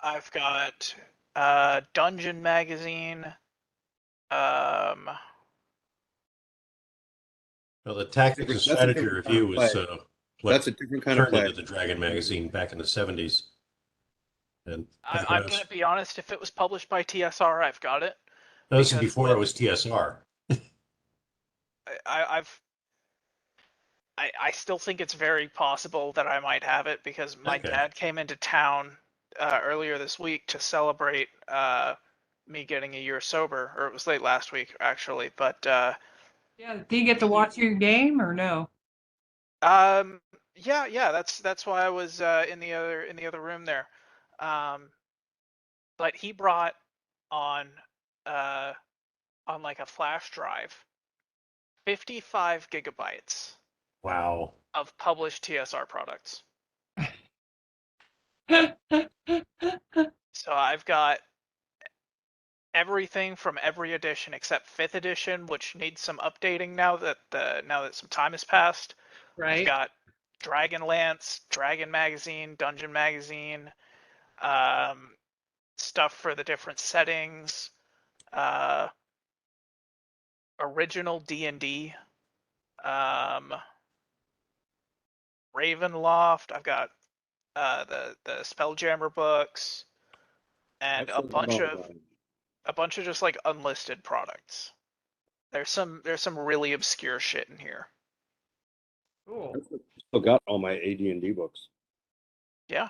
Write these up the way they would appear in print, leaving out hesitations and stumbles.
I've got Dungeon Magazine. Well, the Tactics and That's a Strategy different kind Review of play. was That's what a different kind of turned play. into the Dragon magazine back in the 70s. And I'm gonna be honest. If it was published by TSR, I've got it this is because before it was TSR. I've I still think it's very possible that I might have it because my Okay. dad came into town earlier this week to celebrate me getting a year sober, or it was late last week actually. But Yeah, do you get to watch your game or no? um, yeah, that's why I was in the other room there. Um, but he brought on uh on like a flash drive 55 gigabytes Wow. of published TSR products. So I've got everything from every edition except 5th edition, which needs some updating now that some time has passed. I've Right? got Dragonlance, Dragon Magazine, Dungeon Magazine, um, stuff for the different settings, uh, original D&D, Ravenloft. I've got the Spelljammer books, and I've still got all of a bunch of just like unlisted products. There's some really obscure shit in here. Cool. I've still got all my AD&D books. Yeah.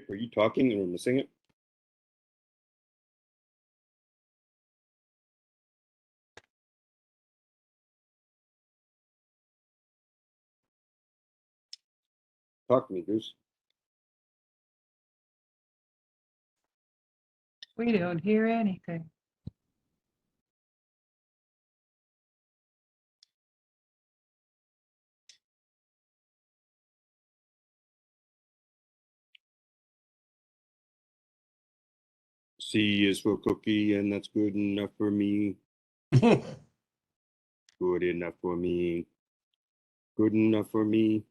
Were you talking and we're missing it? Talk to me, Goose. We don't hear anything. C is for cookie, and that's good enough for me. Good enough for me. Good enough for me.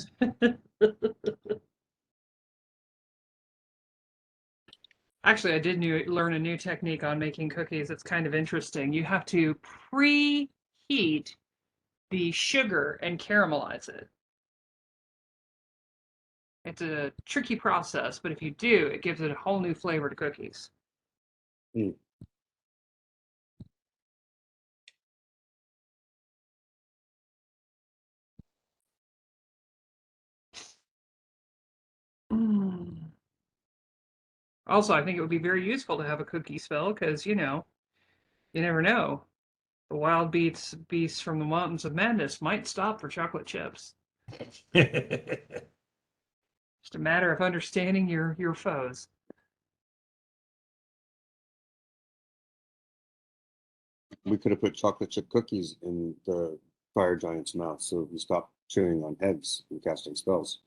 Actually, I did learn a new technique on making cookies. It's kind of interesting. You have to preheat the sugar and caramelize it. It's a tricky process, but if you do, it gives it a whole new flavor to cookies. Mm. Also, I think it would be very useful to have a cookie spell because, you never know. The wild beasts from the mountains of madness might stop for chocolate chips. Just a matter of understanding your foes. We could have put chocolate chip cookies in the fire giant's mouth so he stopped chewing on heads and casting spells.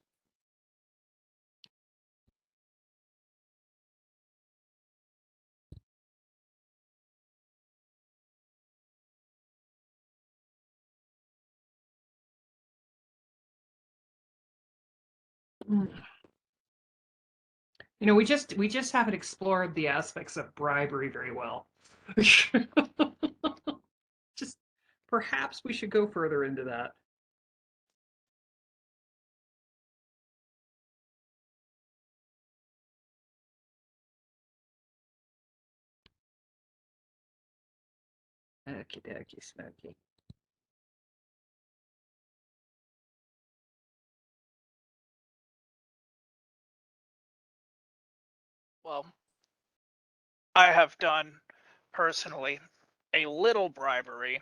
We just haven't explored the aspects of bribery very well. Just perhaps we should go further into that. Okie dokie, smoky. Well, I have done personally a little bribery,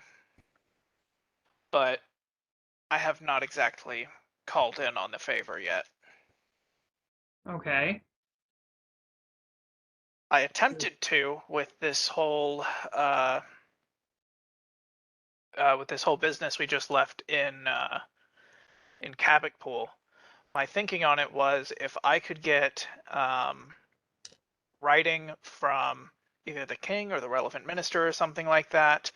but I have not exactly called in on the favor yet. Okay. I attempted to with this whole with this whole business we just left in Cabot Pool, my thinking on it was if I could get writing from either the king or the relevant minister or something like that,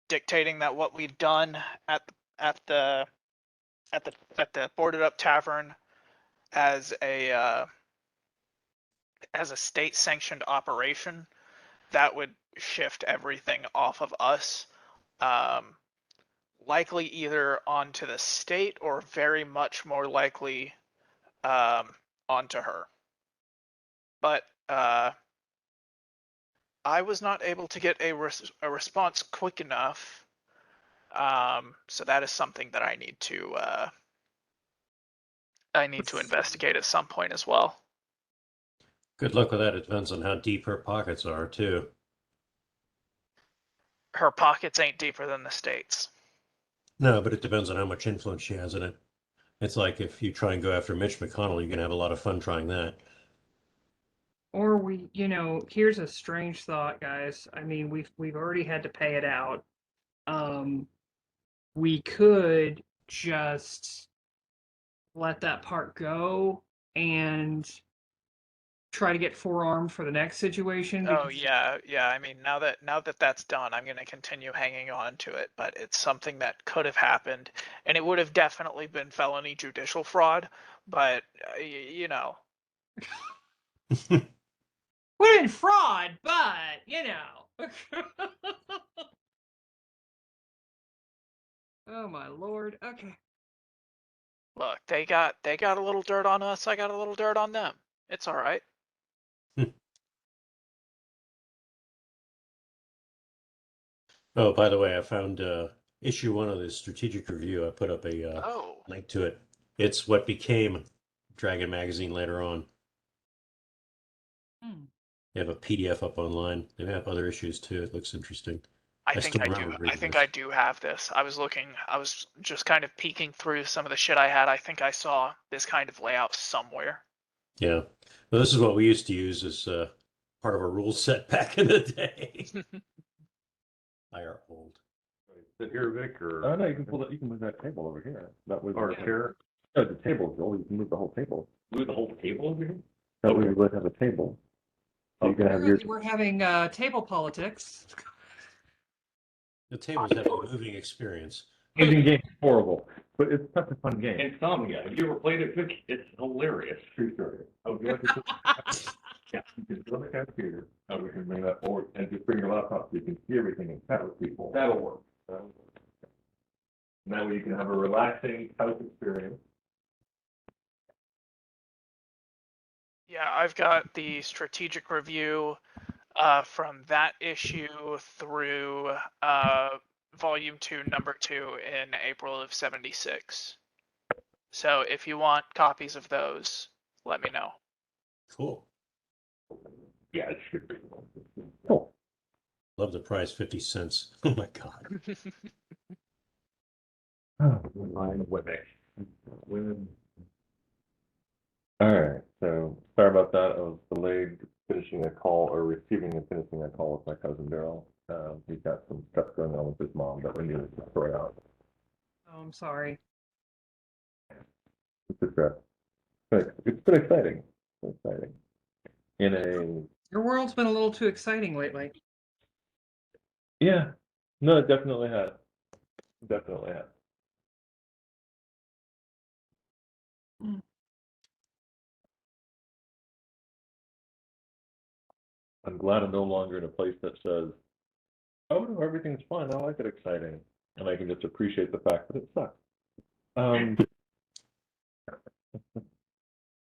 dictating that what we'd done at the boarded up tavern as a state sanctioned operation, that would shift everything off of us, likely either onto the state or very much more likely onto her. But I was not able to get a response quick enough, so that is something that I need to investigate at some point as well. Good luck with that. It depends on how deep her pockets are, too. Her pockets ain't deeper than the state's. No, but it depends on how much influence she has in it. It's like if you try and go after Mitch McConnell, you're going to have a lot of fun trying that. Or here's a strange thought, guys. I mean, we've already had to pay it out. We could just let that part go and try to get forearmed for the next situation. Oh yeah. I mean, now that that's done, I'm going to continue hanging on to it. But it's something that could have happened, and it would have definitely been felony judicial fraud. But would have been fraud, but Oh my lord. Okay. Look, they got a little dirt on us. I got a little dirt on them. It's all right. Oh, by the way, I found issue 1 of the strategic review. I put up a link to it. It's what became Dragon Magazine later on. They have a PDF up online. They have other issues too. It looks interesting. I think I do have this. I was just kind of peeking through some of the shit I had. I think I saw this kind of layout somewhere. Yeah. Well, this is what we used to use as part of a rule set back in the day. I are old. Sit here, Vic, or? Oh, no, you can pull that, you can move that table over here. That was. Or a chair? No, the table, Joel, you can move the whole table. Move the whole table over here? That way we would have a table. So you can have your. We're having table politics. The tables have a moving experience. Moving game is horrible, but it's such a fun game. Insomnia. Have you ever played it, Vic? It's hilarious. True story. Oh, do you like to? Yeah, you can go to the cafeteria. Oh, we can bring that forward and just bring your laptop so you can see everything and chat with people. That'll work. That way you can have a relaxing couch experience. Yeah, I've got the strategic review from that issue through volume 2, number 2 in April of '76. So if you want copies of those, let me know. Cool. Yeah, it should be. Cool. Love the price, 50 cents. Oh my God. Line WebEx. All right, so sorry about that. I was delayed finishing a call or receiving and finishing a call with my cousin Daryl. He's got some stuff going on with his mom that we needed to sort out. Oh, I'm sorry. It's been exciting. It's exciting. Your world's been a little too exciting lately. Yeah, no, it definitely has. Definitely has. I'm glad I'm no longer in a place that says, oh no, everything's fine, I like it exciting. And I can just appreciate the fact that it sucks.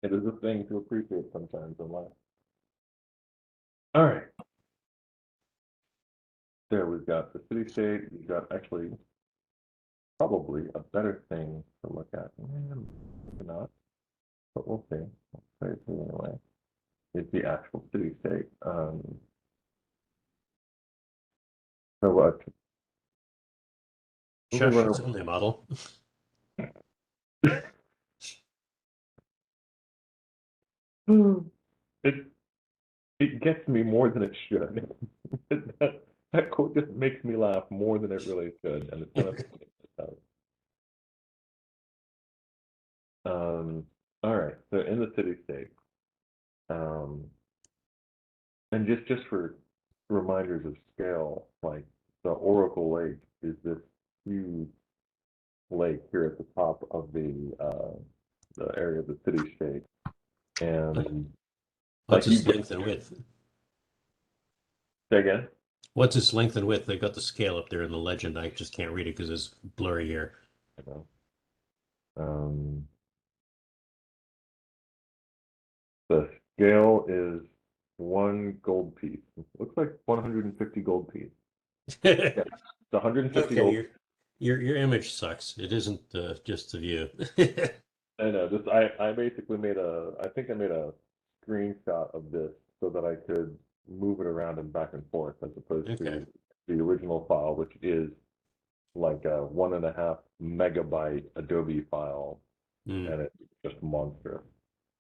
It is a thing to appreciate sometimes in life. All right. There we've got the city state, we've got actually probably a better thing to look at. Maybe not, but we'll see. We'll try to see anyway. Is the actual city state. So what? Shush, it's only a model. It gets me more than it should. That quote just makes me laugh more than it really should, and it's kind of all right, so in the city-state, and just for reminders of scale, like the Oracle Lake is this huge lake here at the top of the area of the city-state, and what's like its length and width? Say again? What's its length and width? They got the scale up there in the legend. I just can't read it because it's blurry here. I know. The scale is 1 gold piece. It looks like 150 gold piece. Yeah, it's 150 Okay, gold. your image sucks. It isn't just the view. I know. I basically made I think I made a screenshot of this so that I could move it around and back and forth as opposed to the original file, which is like a 1.5 megabyte Adobe file, and it's just monstrous.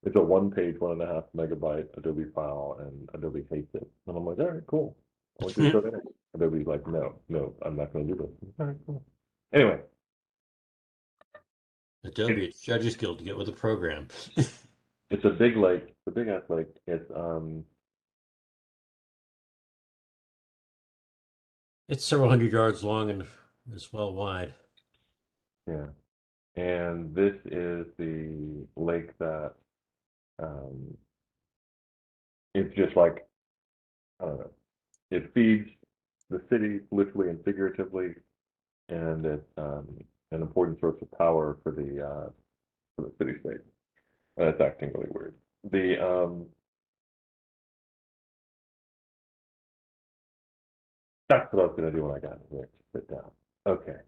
It's a 1-page, 1.5 megabyte Adobe file, and Adobe hates it. And I'm like, all right, cool. I'll just go there. Adobe's like, no, I'm not going to do this. All right, cool. Anyway. Adobe, it's Judges Guild to get with the program. It's a big lake, a big ass lake. It's several hundred yards long and as well wide. Yeah. And this is the lake that it's just like, I don't know, it feeds the city literally and figuratively, and it's an important source of power for the city-state. That's acting really weird. That's what I was going to do when I got here. Sit down. Okay.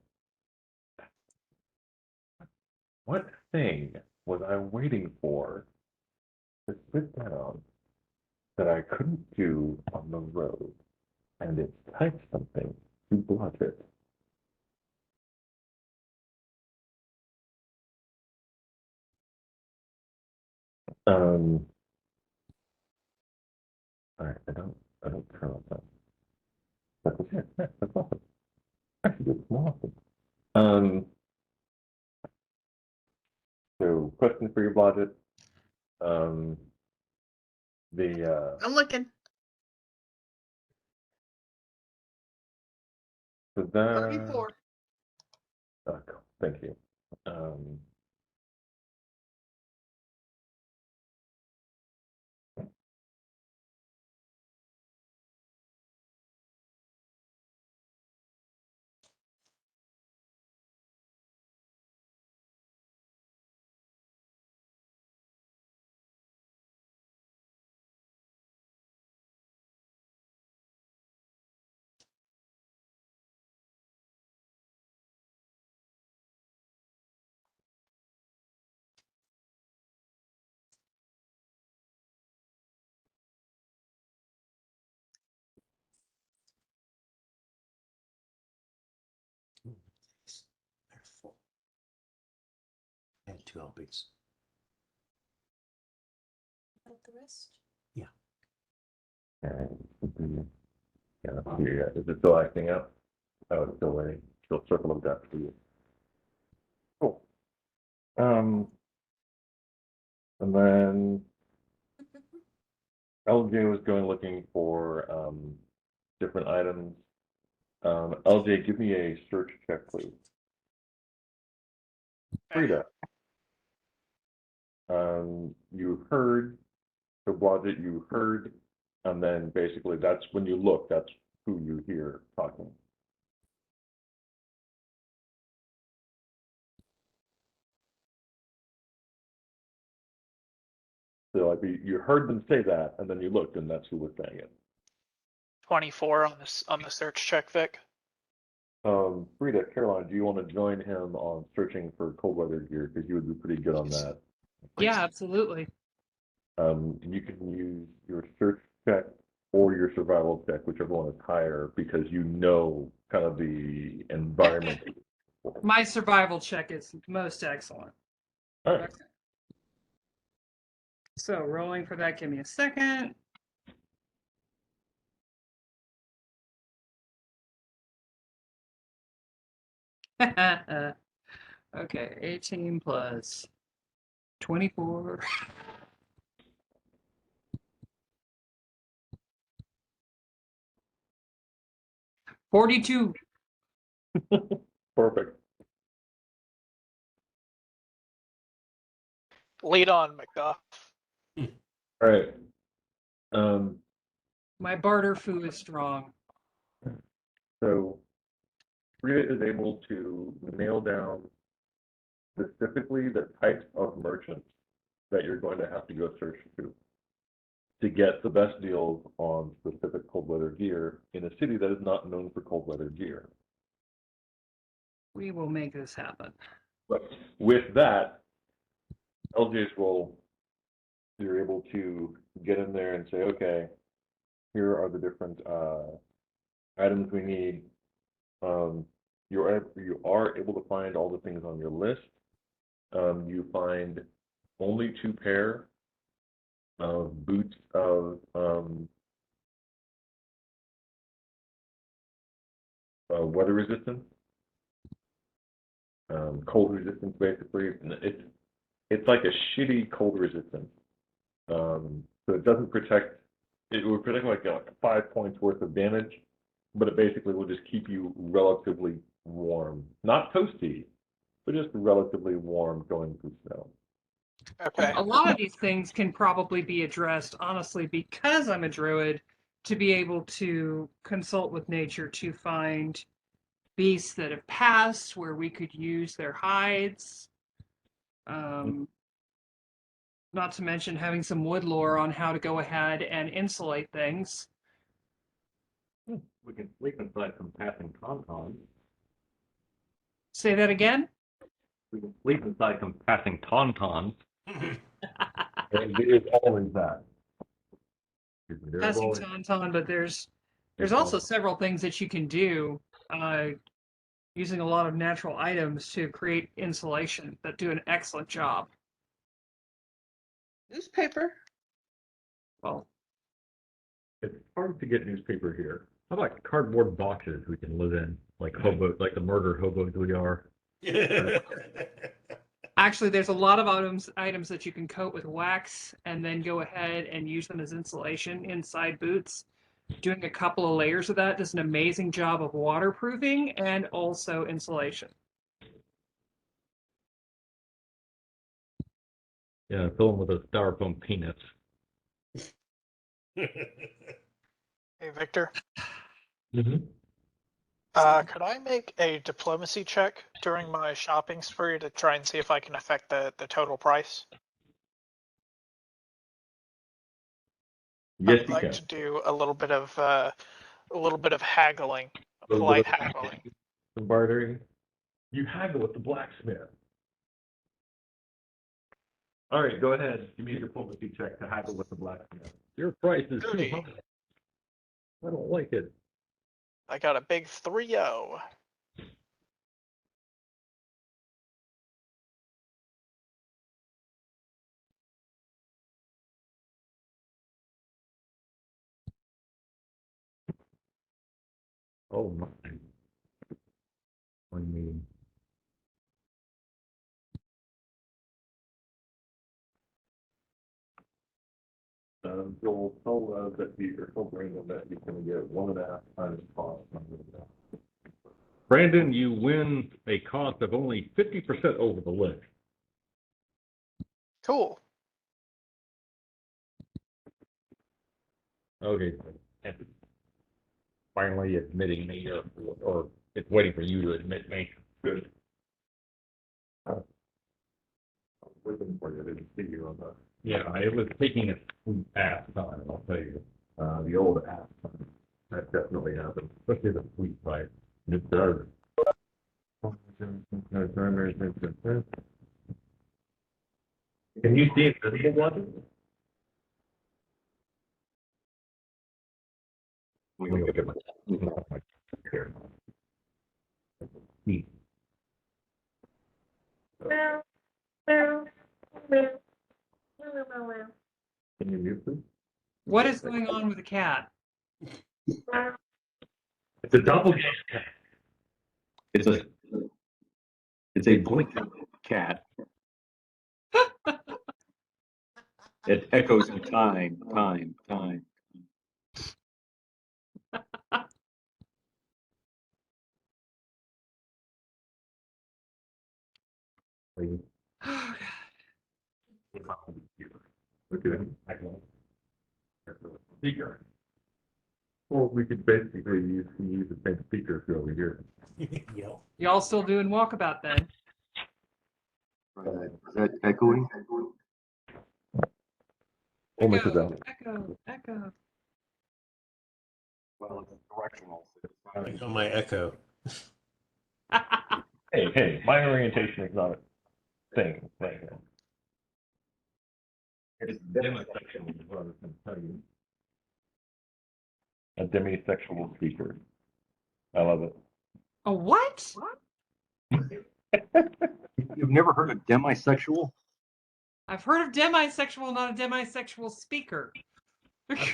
What thing was I waiting for to sit down that I couldn't do on the road? And it typed something to block it. All right, I don't turn on that. That's okay. Yeah, that's awesome. I should do this more often. So question for your budget. I'm looking. So that 34. cool. Thank you. They're full. I had 2 helpings. About the rest? Yeah. Yeah, is it still acting out? Oh, it's still waiting. Still circling back for you. Cool. And then LJ was going looking for different items. LJ, give me a search check, please. Frida. You heard, so Blodgett, you heard, and then basically that's when you look, that's who you hear talking. So like you heard them say that, and then you looked, and that's who was saying it. 24 on the search check, Vic. Frida, Caroline, do you want to join him on searching for cold weather gear? Because you would be pretty good on that. Yeah, absolutely. You can use your search check or your survival check, whichever one is higher, because you know kind of the environment. My survival check is most excellent. All right. Okay. So rolling for that, give me a second. Okay, 18 plus 24. 42. Perfect. Lead on, Macduff. All right. My barter foo is strong. So Rita is able to nail down specifically the types of merchants that you're going to have to go search to get the best deals on specific cold weather gear in a city that is not known for cold weather gear. We will make this happen. But with that, LJ's role, you're able to get in there and say, okay, here are the different items we need. You are able to find all the things on your list. You find only 2 pair of boots of weather resistance, cold resistance, basically. And it's like a shitty cold resistance. So it doesn't protect. It will protect like 5 points worth of damage, but it basically will just keep you relatively warm, not toasty, but just relatively warm going through snow. Okay. A lot of these things can probably be addressed, honestly, because I'm a druid, to be able to consult with nature to find beasts that have passed where we could use their hides. Not to mention having some wood lore on how to go ahead and insulate things. We can sleep inside some passing tauntauns. Say that again? We can sleep inside some passing tauntauns. And it is always that. Passing tauntaun, but there's also several things that you can do using a lot of natural items to create insulation that do an excellent job. Newspaper. Well, It's hard to get newspaper here. How about cardboard boxes we can live in, like hobo, like the murder hobos we are? actually, there's a lot of items that you can coat with wax and then go ahead and use them as insulation inside boots. Doing a couple of layers of that does an amazing job of waterproofing and also insulation. Yeah, fill them with those styrofoam peanuts. Hey, Victor. Mm-hmm. Could I make a diplomacy check during my shopping spree to try and see if I can affect the total price? Yes, I'd you like can. to do a little bit of haggling, A little polite bit of haggling. Some bartering. You haggle with the blacksmith. All right, go ahead. Give me a diplomacy check to haggle with the blacksmith. Your price is too 30. high. I don't like it. I got a big 3-0. Oh my. I mean, You'll tell that you'll bring them that you can get 1.5 times cost. Brandon, you win a cost of only 50% over the list. Cool. Okay. And finally admitting me, or it's waiting for you to admit me. Good. I'm waiting for you. I didn't see you on that. Yeah, it was taking a sweet ass time, I'll tell you. The old app. That definitely happened, especially the sweet fight. It does. Can you see invisible one? Let me look at my here. Can you mute this? What is going on with the cat? It's a doppelganger cat. It's a It's a blinking cat. It echoes in time. Oh, Look at it. Speaker. Or we could basically use the same speaker if you're over here. Yep. y'all still doing walkabout then? Is that echoing? Only because Echo. Well, it's directional. I got my echo. Hey, my orientation is not a thing right now. It's demisexual is what I was going to tell you. A demisexual speaker. I love it. A what? You've never heard of demisexual? I've heard of demisexual, not a demisexual speaker. I've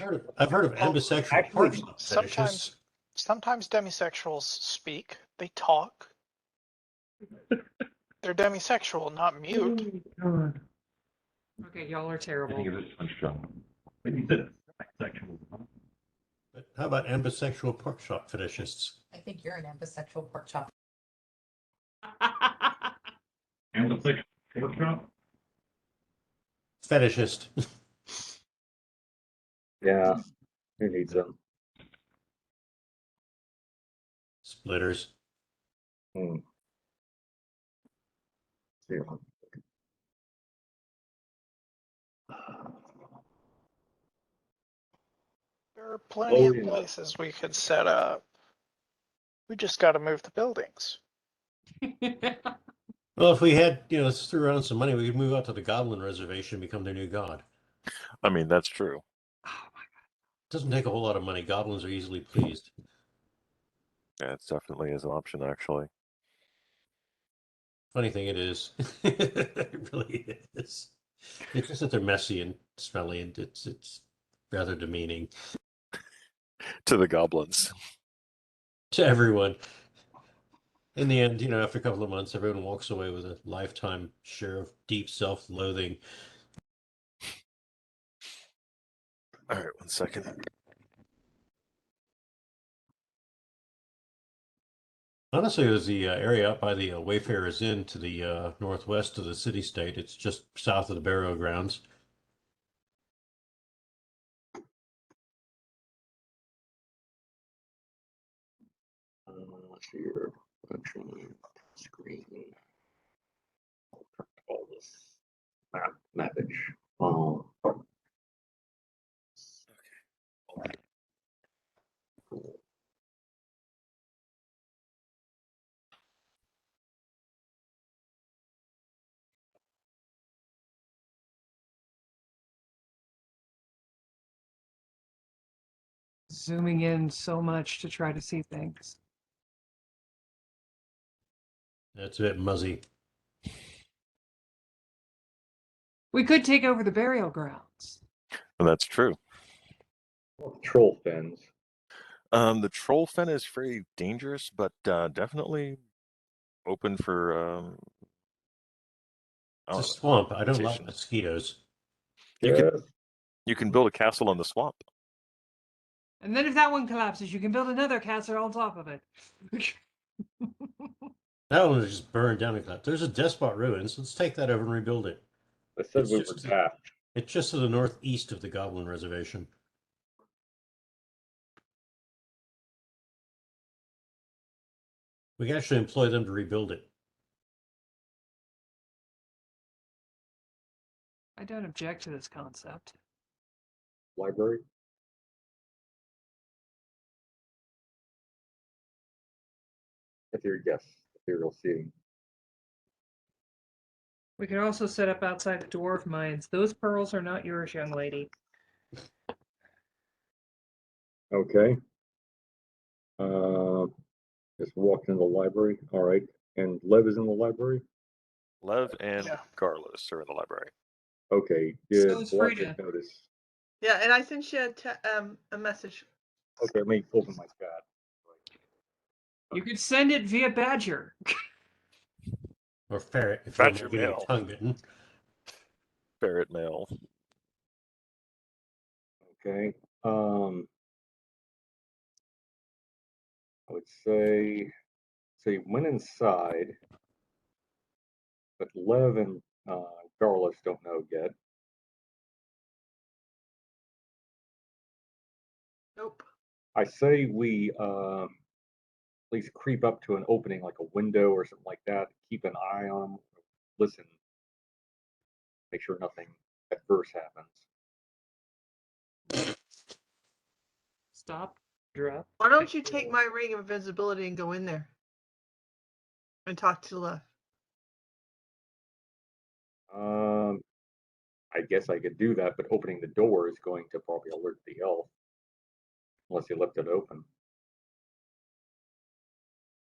heard of ambisexual actually, fetishes. Sometimes demisexuals speak. They talk. They're demisexual, not mute. Okay, y'all are I terrible. think it's a strong. But you said sexual. But how about ambisexual pork chop fetishists? I think you're an ambisexual pork chop. And the sexual workshop? Fetishist. Yeah, who needs them? Splitters. Yeah. There are plenty Oh, of yeah. places we could set up. We just got to move the buildings. Well, if we had, let's throw around some money, we could move out to the Goblin Reservation and become their new god. I mean, that's true. Oh my Doesn't take a whole lot of money. Goblins are easily pleased. Yeah, it definitely is an option, actually. Funny thing it is. It really is. It's just that they're messy and smelly, and it's rather demeaning To the goblins. to everyone. In the end, after a couple of months, everyone walks away with a lifetime share of deep self-loathing. All right, 1 second. Honestly, there's the area up by the Wayfarers Inn to the northwest of the city-state. It's just south of the burial grounds. Here, actually, screen. All this mappage. Oh. Zooming in so much to try to see things. That's a bit muzzy. We could take over the burial grounds. And that's true. Troll fins. The troll fen is very dangerous, but definitely open for. It's a swamp. I don't like conversation. mosquitoes. You can build a castle in the swamp. And then if that one collapses, you can build another castle on top of it. That one was just burned down and collapsed. There's a Despot Ruins. Let's take that over and rebuild it. I said It's we were just- tapped. It's just to the northeast of the Goblin Reservation. We can actually employ them to rebuild it. I don't object to this concept. Library. Ethereal seating. We could also set up outside the dwarf mines. Those pearls are not yours, young lady. Okay. Just walked in the library. All right. And Lev is in the library? Lev and Yeah. Garlus are in the library. Okay. So Did it's Blood Frida. notice? Yeah, and I sent you a message. Okay, let me open my chat. You could send it via Badger. Or ferret, if Badger you're getting your male. tongue bitten. Ferret male. Okay. I would say, so you went inside, but Lev and Garlus don't know yet. Nope. I say we at least creep up to an opening like a window or something like that. Keep an eye on them. Listen. Make sure nothing adverse happens. Stop. Drop. Why don't you take my ring of invisibility and go in there and talk to Lev? I guess I could do that, but opening the door is going to probably alert the elf. Unless you left it open.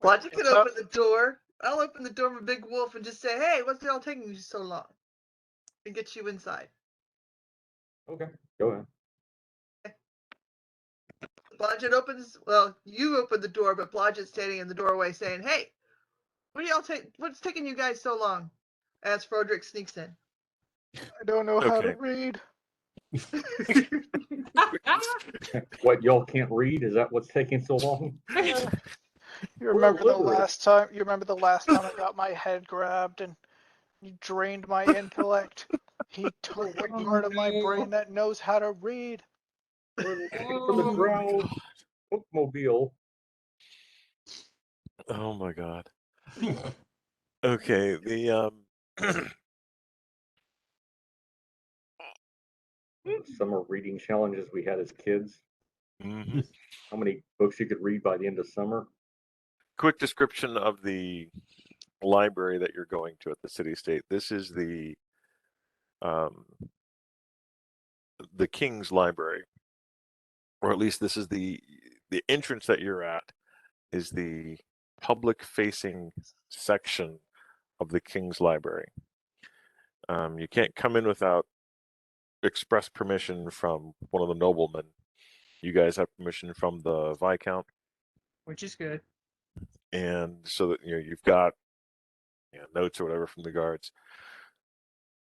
Logic can open the door. I'll open the door of a big wolf and just say, hey, what's it all taking you so long? And get you inside. Okay, go ahead. Blodgett opens, well, you open the door, but Blodgett's standing in the doorway saying, hey, what's taking you guys so long? As Froderick sneaks in. I don't know how to read. What, y'all can't read? Is that what's taking so long? You remember the last time? You remember the last time I got my head grabbed and you drained my intellect? He took the part of my brain that knows how to read. For the ground bookmobile. Oh my god. Okay, the summer reading challenges we had as kids. Mhm. How many books you could read by the end of summer? Quick description of the library that you're going to at the city-state. This is the King's Library, or at least this is the entrance that you're at is the public-facing section of the King's Library. You can't come in without express permission from one of the noblemen. You guys have permission from the Viscount, which is good. And so that you've got notes or whatever from the guards.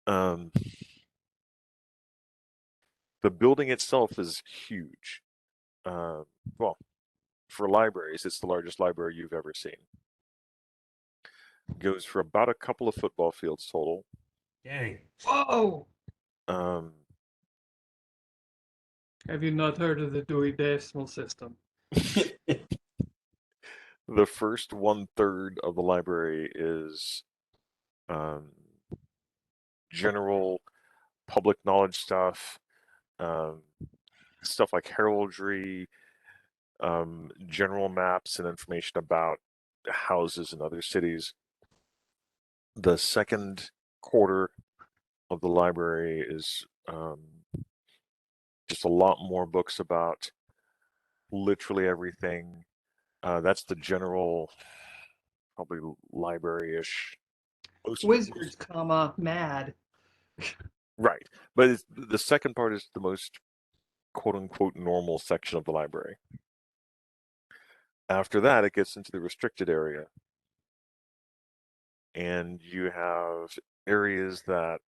The building itself is huge. Well, for libraries, it's the largest library you've ever seen. It goes for about a couple of football fields total. Dang. Whoa! Have you not heard of the Dewey Decimal System? The first 1/3 of the library is general public knowledge stuff, stuff like heraldry, general maps and information about houses in other cities. The second quarter of the library is just a lot more books about literally everything. That's the general, probably library-ish. Wizards, comma, mad. Right. But the second part is the most quote-unquote normal section of the library. After that, it gets into the restricted area. And you have areas that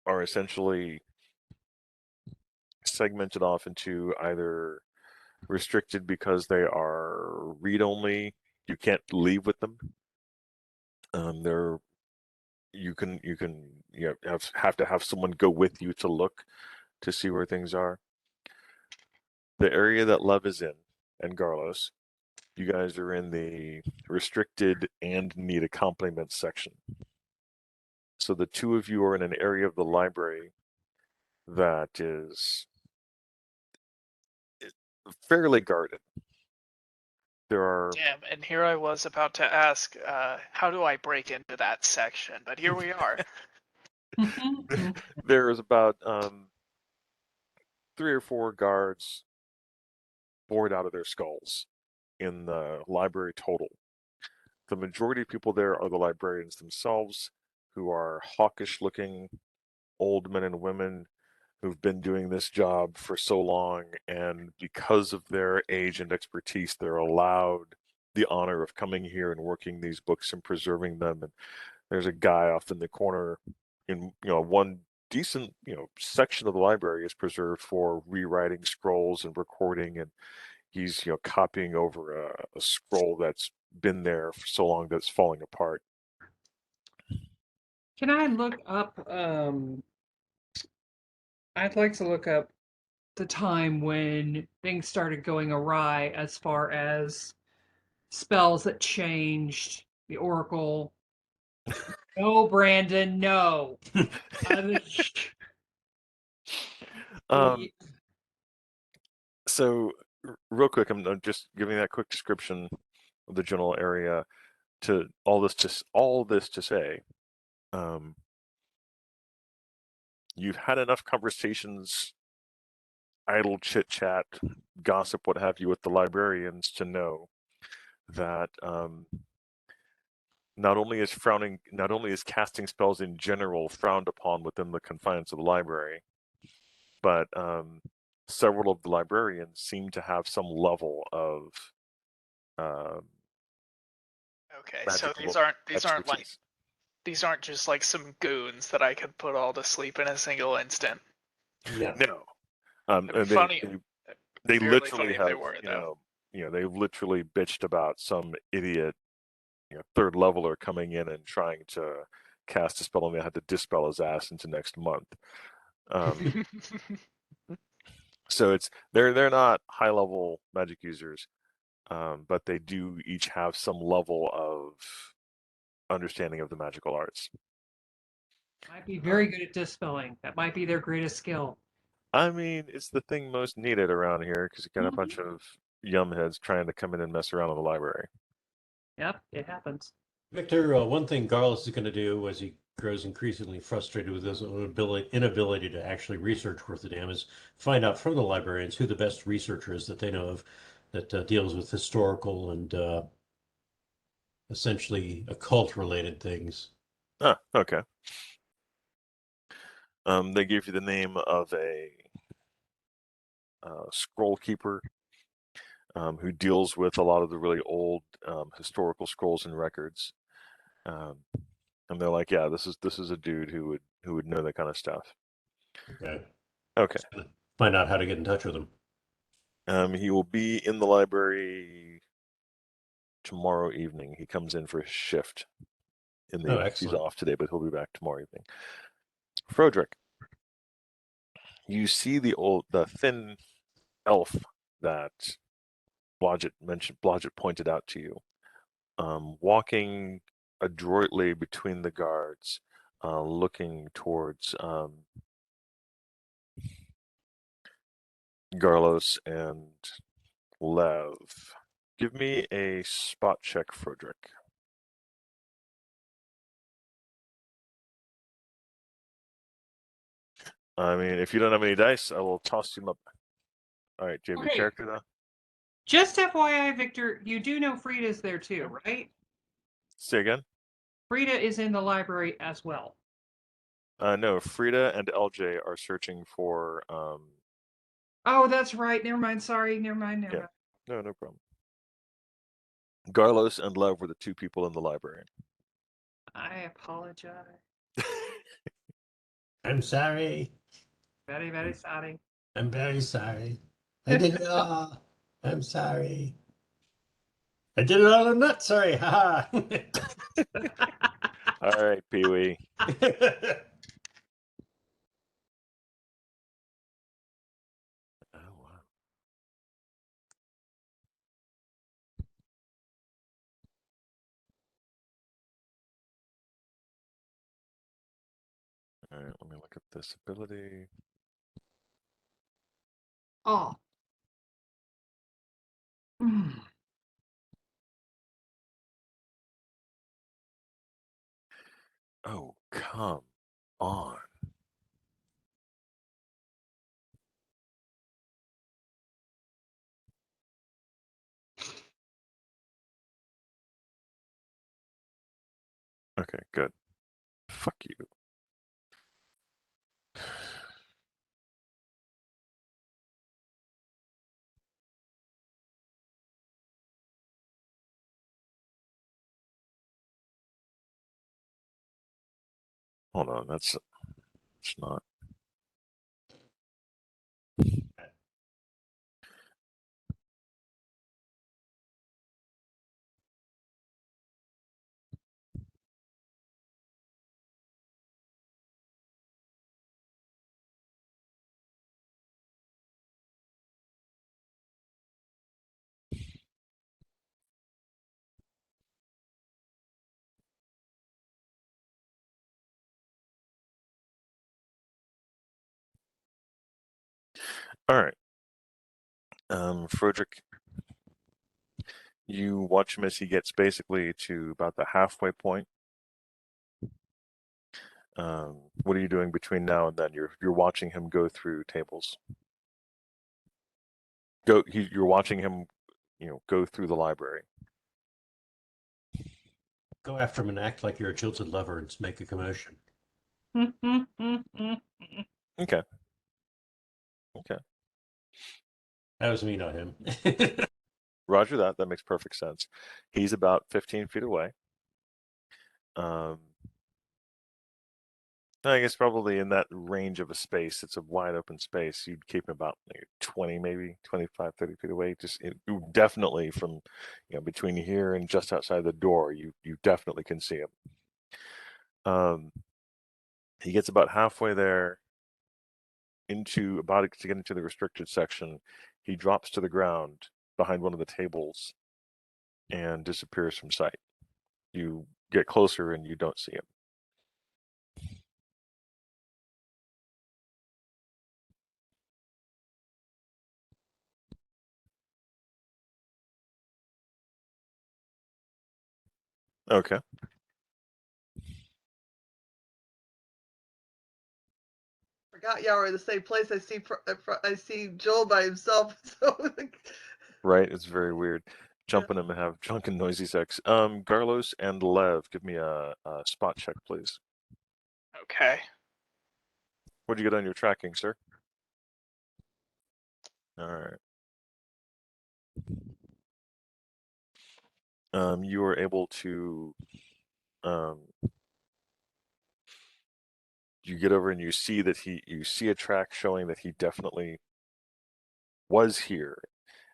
are essentially segmented off into either restricted because they are read-only, you can't leave with them. You have to have someone go with you to look to see where things are. The area that Lev is in, and Garlos, you guys are in the restricted and need accompaniment section. So the two of you are in an area of the library that is fairly guarded. There are... Damn, and here I was about to ask, how do I break into that section? But here we are. There's about 3 or 4 guards bored out of their skulls in the library total. The majority of people there are the librarians themselves, who are hawkish-looking old men and women who've been doing this job for so long, and because of their age and expertise, they're allowed the honor of coming here and working these books and preserving them. And there's a guy off in the corner in, one decent, section of the library is preserved for rewriting scrolls and recording. And he's, copying over a scroll that's been there for so long that it's falling apart. Can I look up, I'd like to look up the time when things started going awry as far as spells that changed the Oracle. No, Brandon, no. So real quick, I'm just giving that quick description of the general area to all this to say, you've had enough conversations, idle chit chat, gossip, what have you, with the librarians to know that not only is casting spells in general frowned upon within the confines of the library, but several of the librarians seem to have some level of okay, so these aren't just like some goons that I could put all to sleep in a single instant. No. Funny. They literally have, they were, they've literally bitched about some idiot, third leveler coming in and trying to cast a spell, and they had to dispel his ass into next month. So they're not high level magic users, but they do each have some level of understanding of the magical arts. Might be very good at dispelling. That might be their greatest skill. I mean, it's the thing most needed around here because you got a bunch of yumheads trying to come in and mess around in the library. Yep, it happens. Victor, one thing Garlis is going to do as he grows increasingly frustrated with his own inability to actually research worth a damn is find out from the librarians who the best researcher is that they know of that deals with historical and essentially occult-related things. Ah, okay. They gave you the name of a scroll keeper who deals with a lot of the really old historical scrolls and records. And they're like, yeah, this is a dude who would know that kind of stuff. Okay. Okay. Find out how to get in touch with him. He will be in the library tomorrow evening. He comes in for his shift. He's off today, but he'll be back tomorrow evening. Frodrick, you see the thin elf that Blodgett pointed out to you, walking adroitly between the guards, looking towards Garlos and Lev. Give me a spot check, Frodrick. I mean, if you don't have any dice, I will toss him up. All right, do you have your character though? Just FYI, Victor, you do know Frida's there too, right? Say again? Frida is in the library as well. No, Frida and LJ are searching for. Oh, that's right. Never mind. Sorry. Never mind. No problem. Garlos and Lev were the two people in the library. I apologize. I'm sorry. Very, very sorry. I'm very sorry. I did it all. I'm sorry. I did it all. I'm not sorry. Ha All right, Pee-wee. Oh, wow. All right, let me look at this ability. Oh. Oh, come on. Okay, good. Fuck you. Hold on, it's not. All right. Frederick, you watch him as he gets basically to about the halfway point. What are you doing between now and then? You're watching him go through tables. You're watching him, go through the library. Go after him and act like you're a jilted lover and make a commotion. Okay. That was me, not him. Roger that. That makes perfect sense. He's about 15 feet away. I guess probably in that range of a space. It's a wide open space. You'd keep him about 20, maybe 25, 30 feet away. Definitely from, between here and just outside the door, you definitely can see him. He gets about halfway there to get into the restricted section. He drops to the ground behind one of the tables and disappears from sight. You get closer and you don't see him. Okay. Forgot y'all were in the same place. I see Joel by himself. So Right, it's very weird. Jumping him and have drunken noisy sex. Garlos and Lev, give me a spot check, please. Okay. What'd you get on your tracking, sir? All right. You are able to you get over and you see that you see a track showing that he definitely was here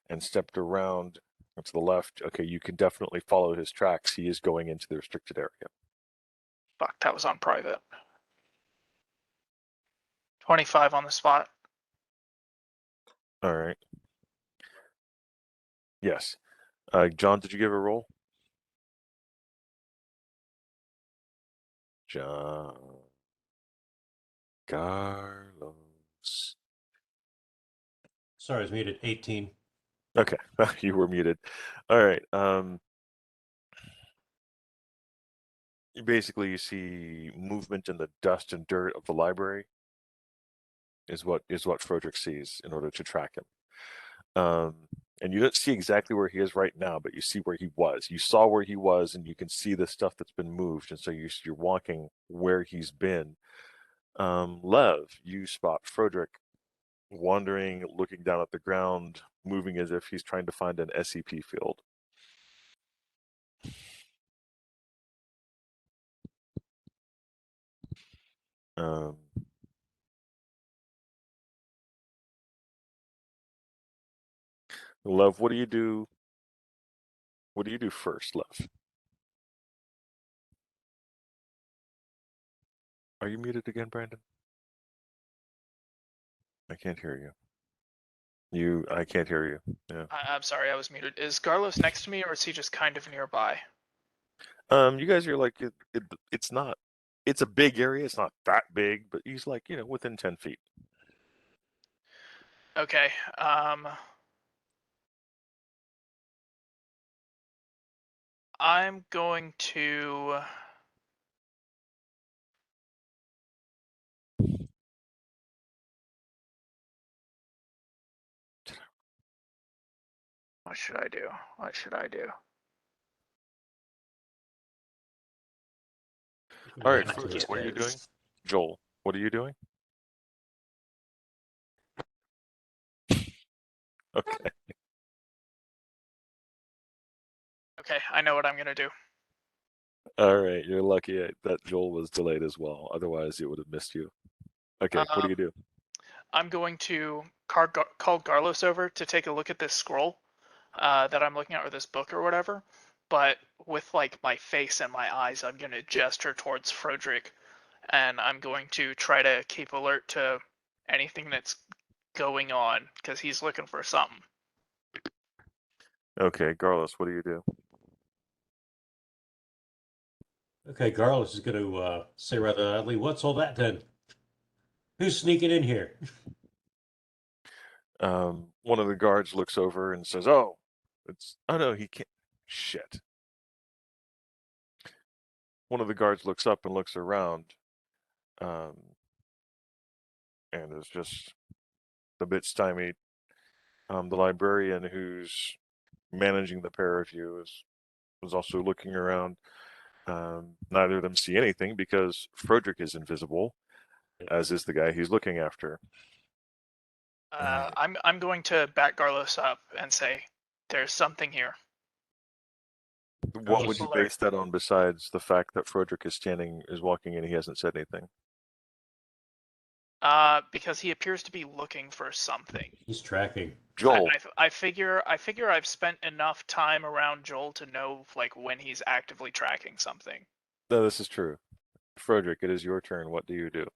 and stepped around to the left. Okay, you can definitely follow his tracks. He is going into the restricted area. Fuck, that was on private. 25 on the spot. All right. Yes. John, did you give a roll? John. Carlos. Sorry, I was muted. 18. Okay, you were muted. All right. Basically, you see movement in the dust and dirt of the library. Is what Frederick sees in order to track him. And you don't see exactly where he is right now, but you see where he was. You saw where he was, and you can see the stuff that's been moved, and so you're walking where he's been. Lev, you spot Frederick wandering, looking down at the ground, moving as if he's trying to find an SCP field. Lev, what do you do? What do you do first, Lev? Are you muted again, Brandon? I can't hear you. I can't hear you. Yeah. I'm sorry, I was muted. Is Garlos next to me, or is he just kind of nearby? You guys are like it's not. It's a big area. It's not that big, but he's like within 10 feet. Okay. I'm going to. What should I do? What should I do? All right, Back to Frederick, the what are you doing? stairs. Joel, what are you doing? Okay. Okay, I know what I'm gonna do. All right, you're lucky that Joel was delayed as well. Otherwise, it would have missed you. Okay, what do you do? I'm going to call Garlos over to take a look at this scroll that I'm looking at, or this book or whatever. But with like my face and my eyes, I'm going to gesture towards Frederick, and I'm going to try to keep alert to anything that's going on because he's looking for something. Okay, Garlos, what do you do? Okay, Garlis is going to say rather oddly, "What's all that then? Who's sneaking in here?" One of the guards looks over and says, "Oh, oh no, he can't. Shit." One of the guards looks up and looks around, and is just a bit stymied. The librarian who's managing the pair of you was also looking around. Neither of them see anything because Frederick is invisible, as is the guy he's looking after. I'm going to back Garlos up and say, "There's something here." What would you base that on besides the fact that Frederick is walking in, he hasn't said anything? Because he appears to be looking for something. He's tracking. Joel. I figure I've spent enough time around Joel to know like when he's actively tracking something. No, this is true. Frederick, it is your turn. What do you do?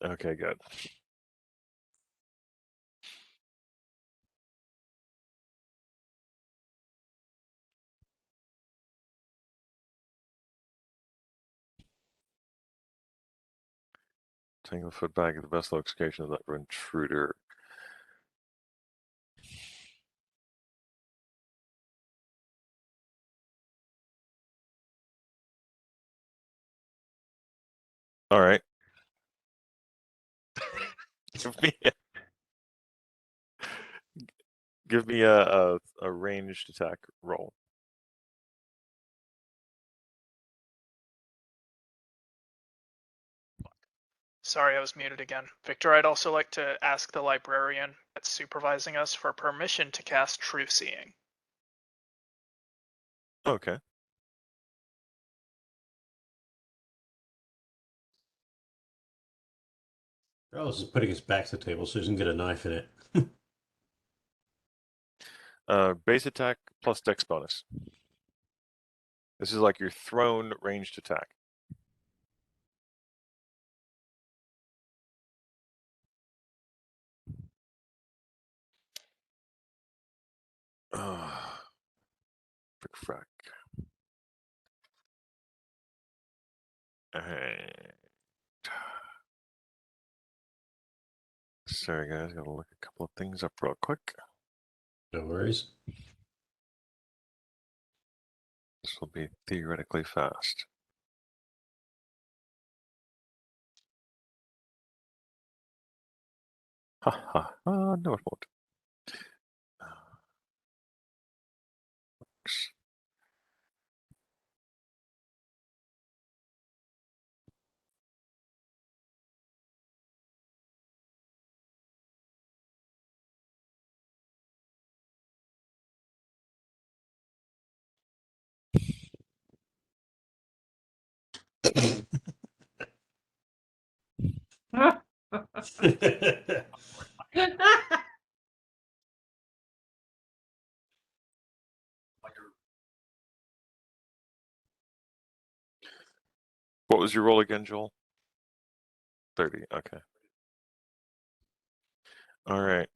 Okay, good. Tanglefoot bag at the best location of that intruder. All right. Give me a ranged attack roll. Sorry, I was muted again. Victor, I'd also like to ask the librarian that's supervising us for permission to cast True Seeing. Okay. Garlis is putting his back to the table so he doesn't get a knife in it. Base attack plus dex bonus. This is like your thrown ranged attack. Frick. Alright. Sorry guys, gotta look a couple of things up real quick. No worries. This will be theoretically fast. No it won't. What was your roll again, Joel? 30, okay. Alright.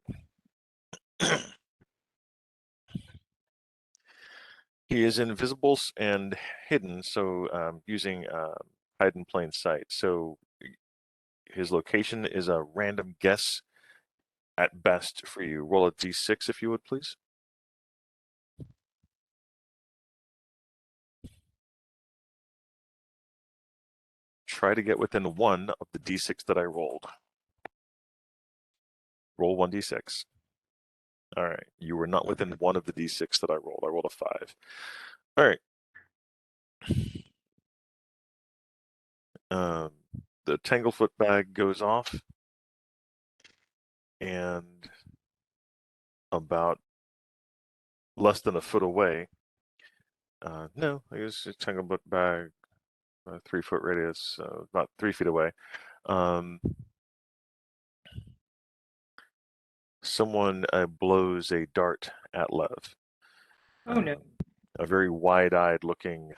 He is invisible and hidden, so using hide in plain sight. So his location is a random guess at best for you. Roll a d6 if you would, please. Try to get within 1 of the d6 that I rolled. Roll 1d6. All right, you were not within 1 of the d6 that I rolled. I rolled a 5. All right. The Tanglefoot bag goes off, and about less than a foot away, No, I guess it's tangled book bag, 3 foot radius, about 3 feet away. Someone blows a dart at Lev. Oh no. A very wide-eyed looking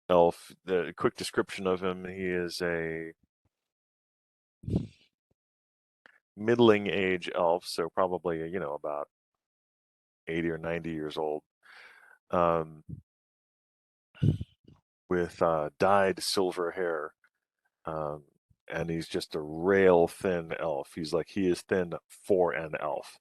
elf. The quick description of him: he is a middling age elf, so probably about 80 or 90 years old, with dyed silver hair, and he's just a rail thin elf. He is thin for an elf,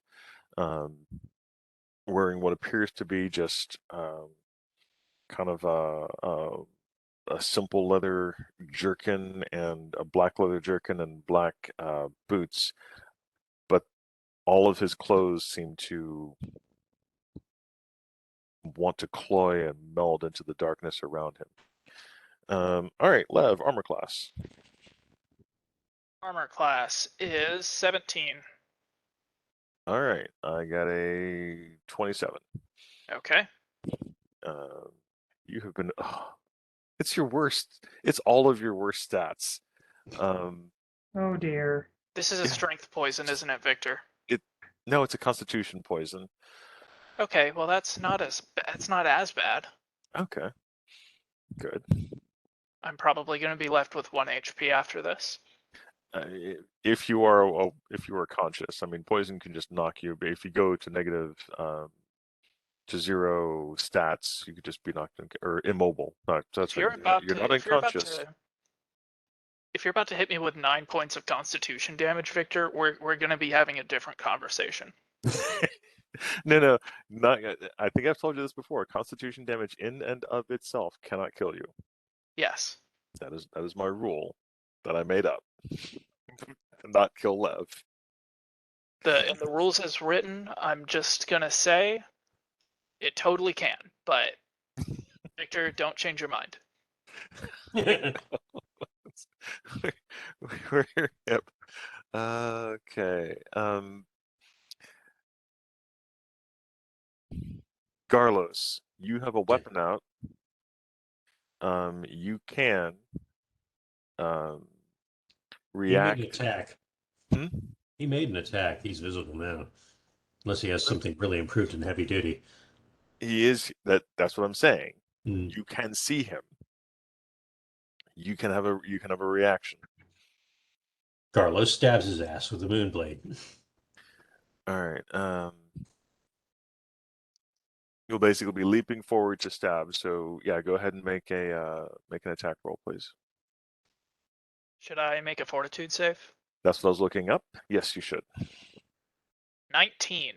wearing what appears to be just kind of a simple leather jerkin and a black leather jerkin and black boots, but all of his clothes seem to want to cloy and meld into the darkness around him. All right, Lev, armor class. Armor class is 17. All right, I got a 27. Okay. You have been. Oh, it's your worst. It's all of your worst stats. Oh dear. This is a strength poison, isn't it, Victor? No, it's a constitution poison. Okay, well that's not as bad. Okay, good. I'm probably going to be left with 1 HP after this. If you are conscious, I mean, poison can just knock you. But if you go to negative to 0 stats, you could just be knocked or immobile. No, that's right. You're not unconscious. If you're about to hit me with 9 points of Constitution damage, Victor, we're going to be having a different conversation. No, not. I think I've told you this before. Constitution damage in and of itself cannot kill you. Yes. That is my rule that I made up. Not kill Lev. In the rules as written, I'm just gonna say it totally can, but Victor, don't change your mind. We're hip. Okay. Garlos, you have a weapon out. You can react. He made an attack. Hmm? He made an attack. He's visible now, unless he has something really improved in heavy duty. He is that's what I'm saying. Mm. You can see him. You can have a reaction. Carlos stabs his ass with a moonblade. All right. You'll basically be leaping forward to stab. So yeah, go ahead and make an attack roll, please. Should I make a fortitude save? That's what I was looking up. Yes, you should. 19.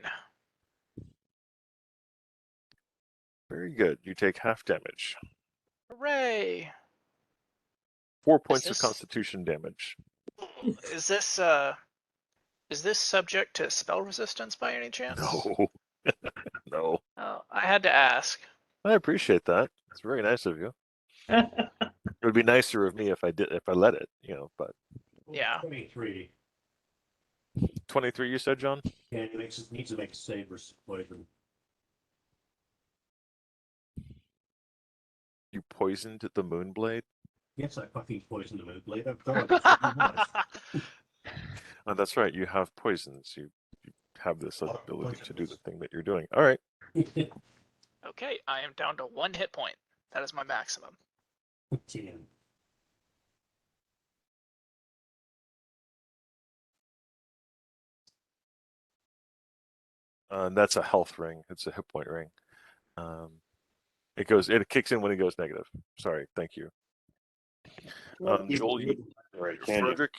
Very good. You take half damage. Hooray! 4 points of Constitution damage. Is this subject to spell resistance by any chance? No. No. Oh, I had to ask. I appreciate that. It's very nice of you. It would be nicer of me if I let it, but Yeah. 23. 23 you said, John? Yeah, he needs to make a save versus poison. You poisoned the Moonblade? Yes, I fucking poisoned the moonblade. I've done it. Oh, that's right. You have poisons. You have this ability to do the thing that you're doing. All right. Okay, I am down to 1 hit point. That is my maximum. Damn. That's a health ring. It's a hit point ring. It kicks in when it goes negative. Sorry. Thank you. Joel, Frederick,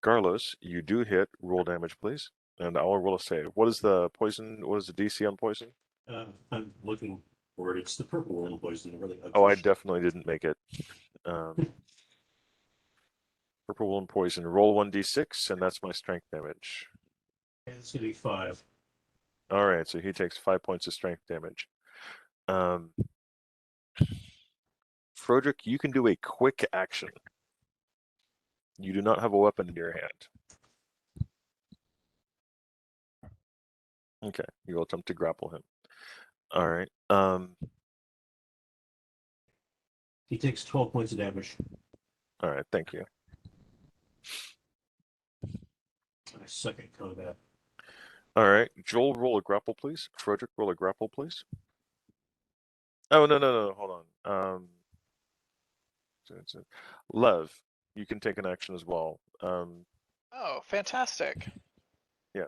Carlos, you do hit. Roll damage, please. And I'll roll a save. What is the poison? What is the DC on poison? I'm looking for it. It's the purple one poison. Really ugly. Oh, I definitely didn't make it. Purple one poison. Roll 1d6, and that's my strength damage. It's gonna be 5. All right, so he takes 5 points of strength damage. Frederick, you can do a quick action. You do not have a weapon in your hand. Okay, you will attempt to grapple him. All right. He takes 12 points of damage. All right. Thank you. I suck at combat. All right, Joel, roll a grapple, please. Frederick, roll a grapple, please. Oh no! Hold on. Lev, you can take an action as well. Oh, fantastic. Yeah.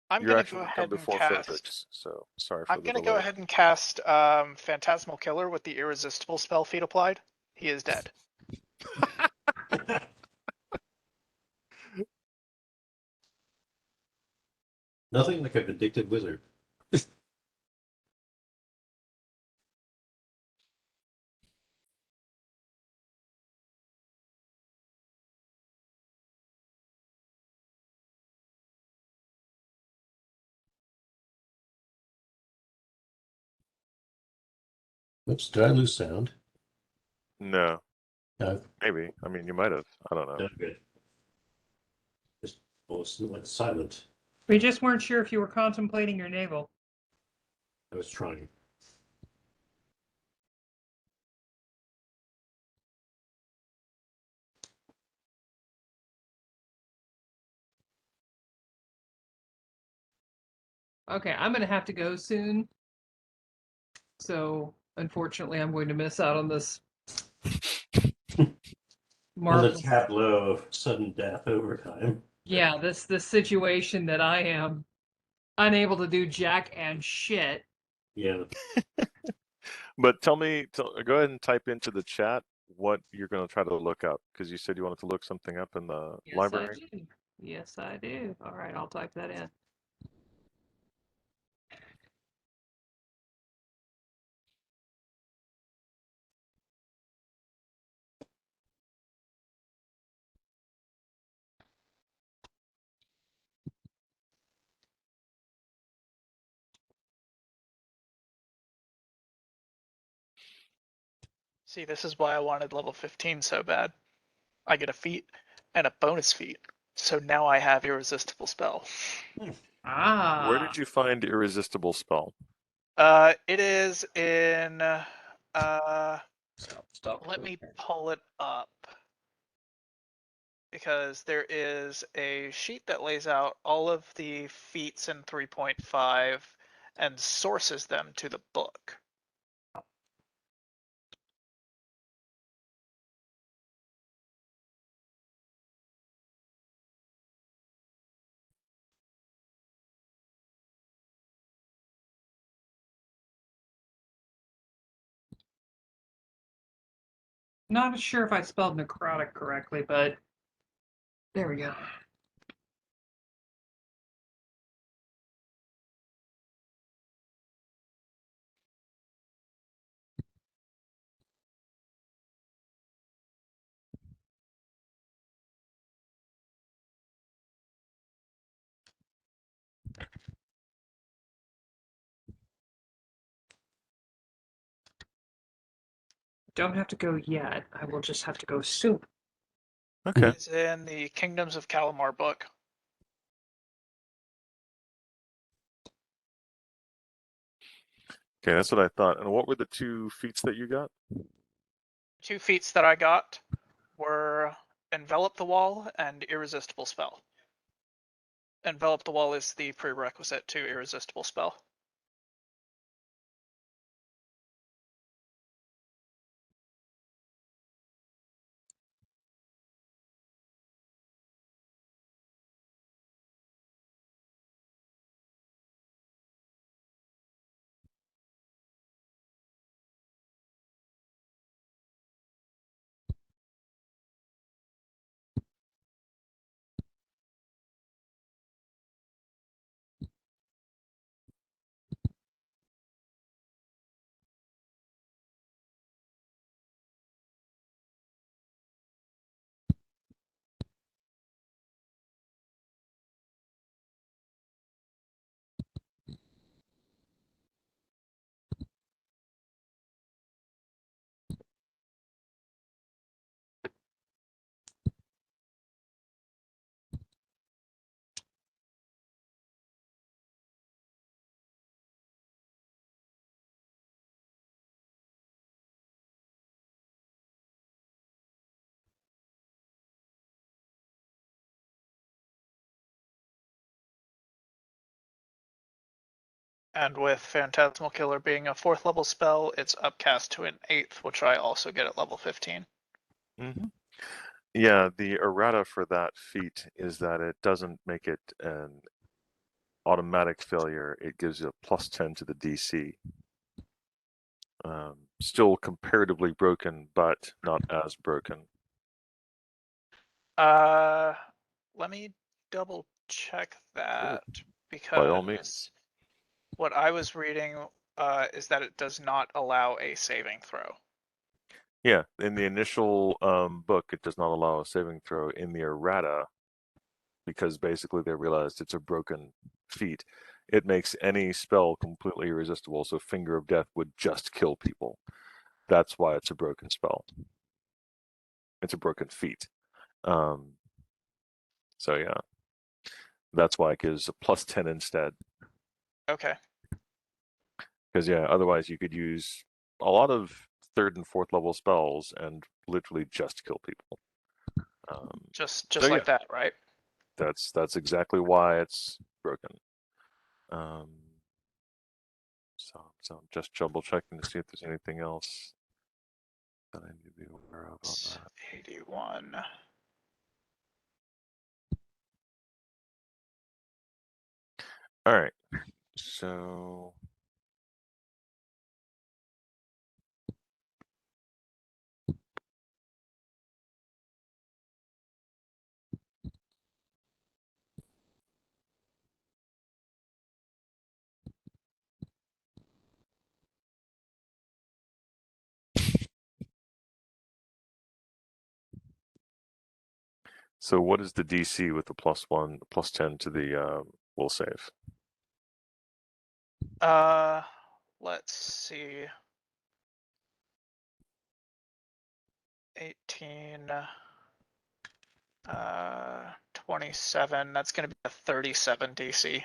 I'm Your gonna action go would come ahead and before cast. Frederick's, so sorry for I'm the gonna delay. go ahead and cast Phantasmal Killer with the irresistible spell feat applied. He is dead. Nothing like a vindictive wizard. Oops, did I lose sound? No, No, maybe. I mean, you might have. I don't know. no, good. Just went silent. We just weren't sure if you were contemplating your navel. I was trying. Okay, I'm gonna have to go soon. So unfortunately, I'm going to miss out on this On the marvelous. tableau of sudden death over time. Yeah, this situation that I am unable to do jack and shit. Yeah. But tell me, go ahead and type into the chat what you're going to try to look up, because you said you wanted to look something up in the Yes, library. I do. Yes, I do. All right, I'll type that in. See, this is why I wanted level 15 so bad. I get a feat and a bonus feat. So now I have irresistible spell. Ah. Where did you find irresistible spell? It is in Stop. let me pull it up. Because there is a sheet that lays out all of the feats in 3.5 and sources them to the book. Not sure if I spelled necrotic correctly, but there we go. Don't have to go yet. I will just have to go soon. Okay. It's in the Kingdoms of Kalimar book. Okay, that's what I thought. And what were the 2 feats that you got? 2 feats that I got were Envelop the Wall and Irresistible Spell. Envelop the Wall is the prerequisite to Irresistible Spell. And with Phantasmal Killer being a 4th level spell, it's upcast to an 8th, which I also get at level 15. Mm-hmm. Yeah, the errata for that feat is that it doesn't make it an automatic failure. It gives you a +10 to the DC. Still comparatively broken, but not as broken. Let me double check that By all because means. what I was reading is that it does not allow a saving throw. Yeah, in the initial book, it does not allow a saving throw. In the errata, because basically they realized it's a broken feat, it makes any spell completely irresistible. So Finger of Death would just kill people. That's why it's a broken spell. It's a broken feat. So yeah, that's why it gives a +10 instead. Okay. Because yeah, otherwise you could use a lot of 3rd and 4th level spells and literally just kill people. Just so like yeah, that, right? that's exactly why it's broken. So I'm just double checking to see if there's anything else that I need to be aware of on It's that. 81. All right, so what is the DC with the +1, +10 to the will save? Let's see. 18. 27. That's going to be a 37 DC.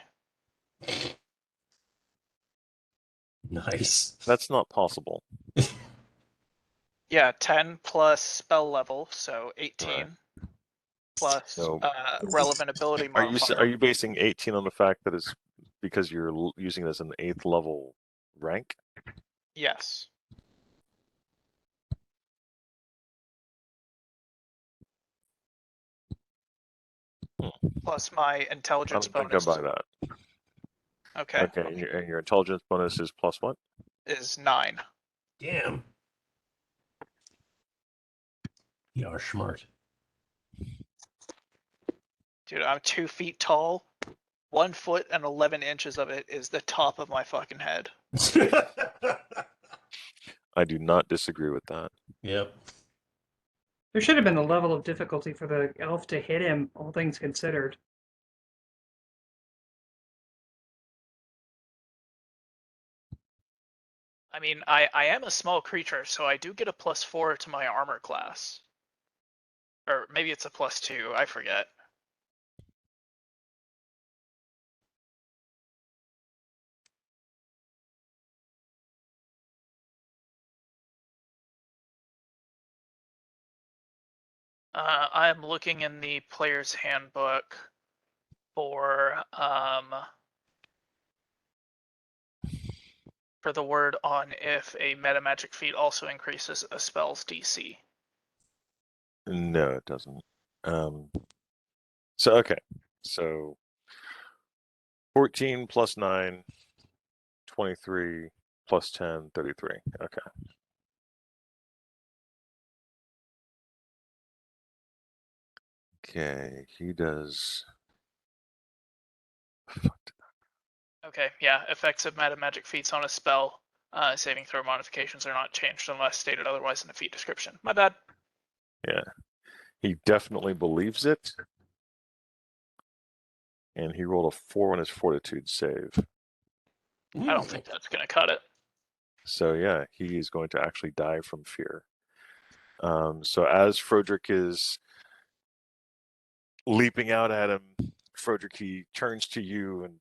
Nice. That's not possible. Yeah, 10 plus spell level, so 18. Right. Plus So relevant ability modifier. Are you basing 18 on the fact that it's because you're using it as an 8th level rank? Yes. Plus my intelligence I don't think I bonus. buy that. Okay. Okay, and your intelligence bonus is +1? Is 9. Damn. You are smart. Dude, I'm 2 feet tall. 1 foot and 11 inches of it is the top of my fucking head. I do not disagree with that. Yep. There should have been a level of difficulty for the elf to hit him, all things considered. I mean, I am a small creature, so I do get a +4 to my armor class. Or maybe it's a +2, I forget. I am looking in the player's handbook for the word on if a meta magic feat also increases a spell's DC. No, it doesn't. So okay, so 14 plus 9, 23 plus 10, 33. Okay. Okay, he does. Okay, yeah. Effects of meta magic feats on a spell, saving throw modifications are not changed unless stated otherwise in the feat description. My bad. Yeah, he definitely believes it, and he rolled a 4 on his fortitude save. I don't think that's gonna cut it. So yeah, he is going to actually die from fear. So as Frodrick is leaping out at him, Frodrick, he turns to you and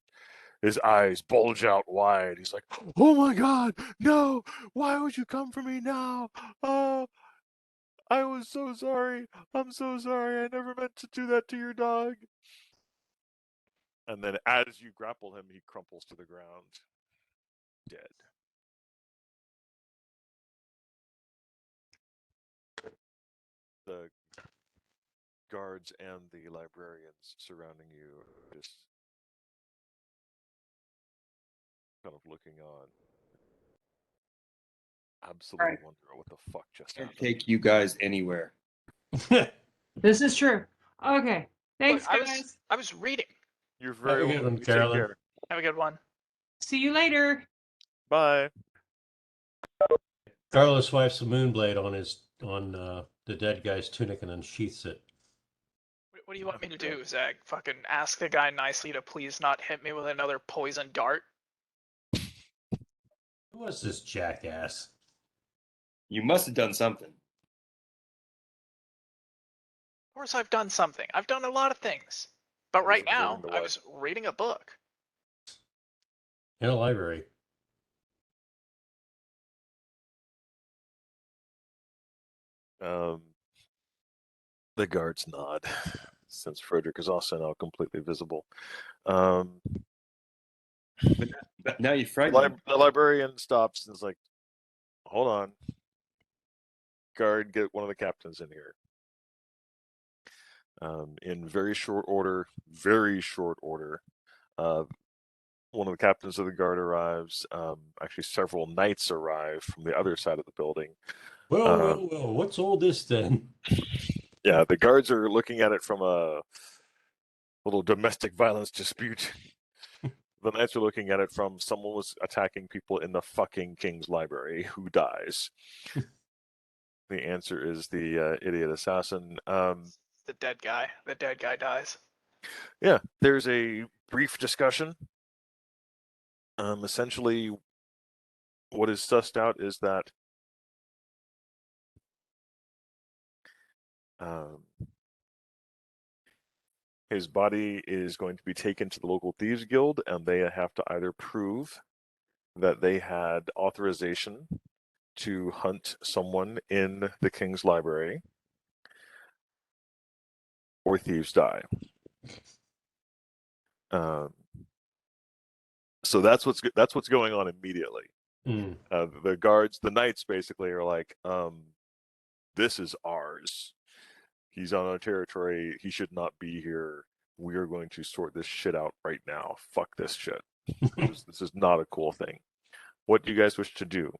his eyes bulge out wide. He's like, "Oh my God, no! Why would you come for me now? Oh, I was so sorry. I'm so sorry. I never meant to do that to your dog." And then as you grapple him, he crumples to the ground. dead. The guards and the librarians surrounding you are just kind of looking on. Absolutely Right. wonder what the fuck just Can't happened. take you guys anywhere. This is true. Okay. Thanks, Look, guys. I was reading. You're Have very a good welcome. one, You take Carolyn. care. Have a good one. See you later. Bye. Carlos swipes the moonblade on the dead guy's tunic and unsheaths it. What do you want me to do, Zach? Fucking ask the guy nicely to please not hit me with another poison dart? Who was this jackass? You must have done something. Of course I've done something. I've done a lot of things. But I was right now, observing the I what? was reading a book. In a library. The guards nod, since Frederick is also now completely visible. But now you frightened. The librarian stops and is like, hold on. Guard, get one of the captains in here. In very short order, one of the captains of the guard arrives. Actually, several knights arrive from the other side of the building. Whoa, what's all this then? Yeah, the guards are looking at it from a little domestic violence dispute. The knights are looking at it from someone was attacking people in the fucking king's library. Who dies? The answer is the idiot assassin. The dead guy. The dead guy dies. Yeah, there's a brief discussion. Essentially, what is sussed out is that his body is going to be taken to the local thieves guild, and they have to either prove that they had authorization to hunt someone in the king's library, or thieves die. So that's what's going on immediately. Mm. The guards, the knights, basically are like, "This is ours. He's on our territory. He should not be here. We are going to sort this shit out right now. Fuck this shit. This is not a cool thing. What do you guys wish to do?"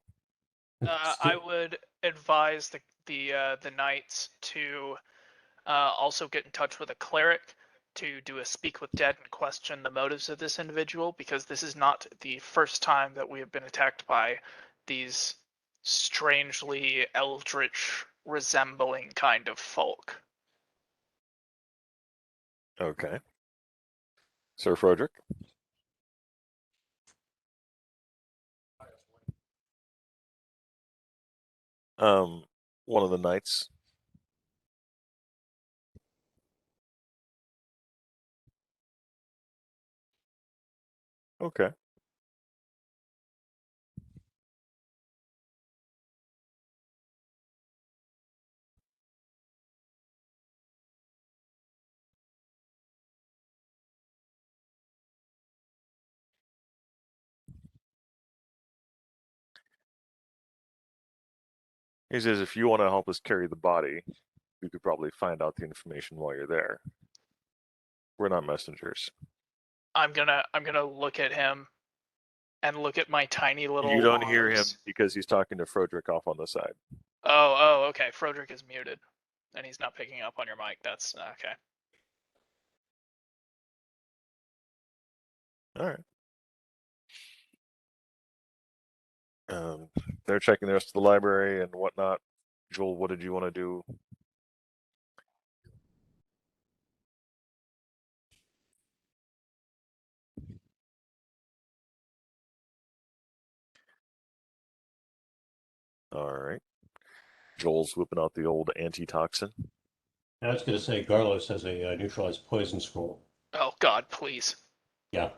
I would advise the knights to also get in touch with a cleric to do a speak with dead and question the motives of this individual, because this is not the first time that we have been attacked by these strangely eldritch resembling kind of folk. Okay. Sir Frederick? One of the knights. Okay. He says, if you want to help us carry the body, you could probably find out the information while you're there. We're not messengers. I'm gonna look at him and look at my tiny little You don't hear him arms. because he's talking to Frederick off on the side. Oh, okay. Frederick is muted, and he's not picking up on your mic. That's okay. All right. They're checking the rest of the library and whatnot. Joel, what did you want to do? All right. Joel's whipping out the old antitoxin. I was going to say Garlos has a neutralized poison scroll. Oh God, please. Yeah.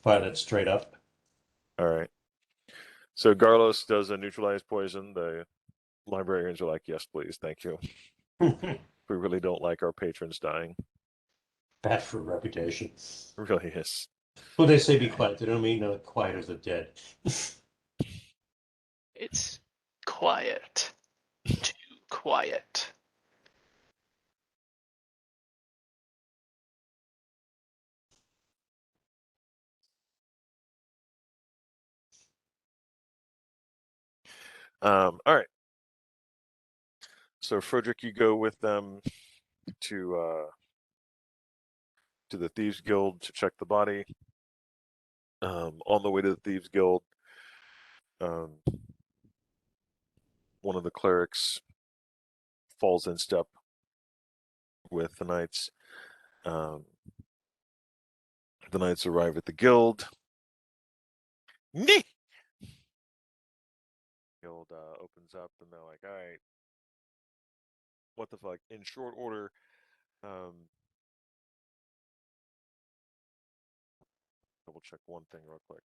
Fire it straight up. All right. So Garlos does a neutralized poison. The librarians are like, yes, please, thank you. We really don't like our patrons dying. Bad for reputation. It really is. When they say be quiet, they don't mean not quiet as the dead. It's quiet. Too quiet. All right. So Frederick, you go with them to the Thieves Guild to check the body. On the way to the Thieves Guild, one of the clerics falls in step with the knights. The knights arrive at the guild. Nee! Guild opens up and they're like, all right, what the fuck? In short order, double check one thing real quick.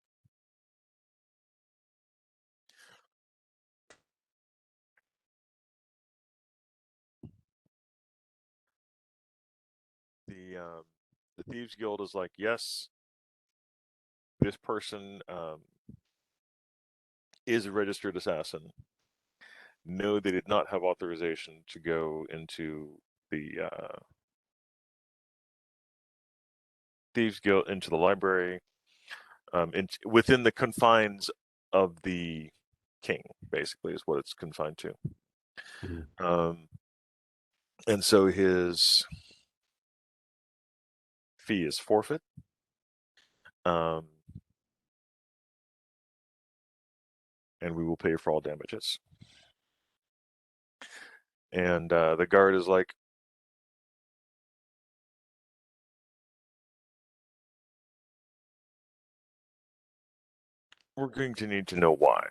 The Thieves Guild is like, yes, this person is a registered assassin. No, they did not have authorization to go into the Thieves Guild, into the library, within the confines of the king, basically, is what it's confined to. And so his fee is forfeit. And we will pay for all damages. And the guard is like, we're going to need to know why.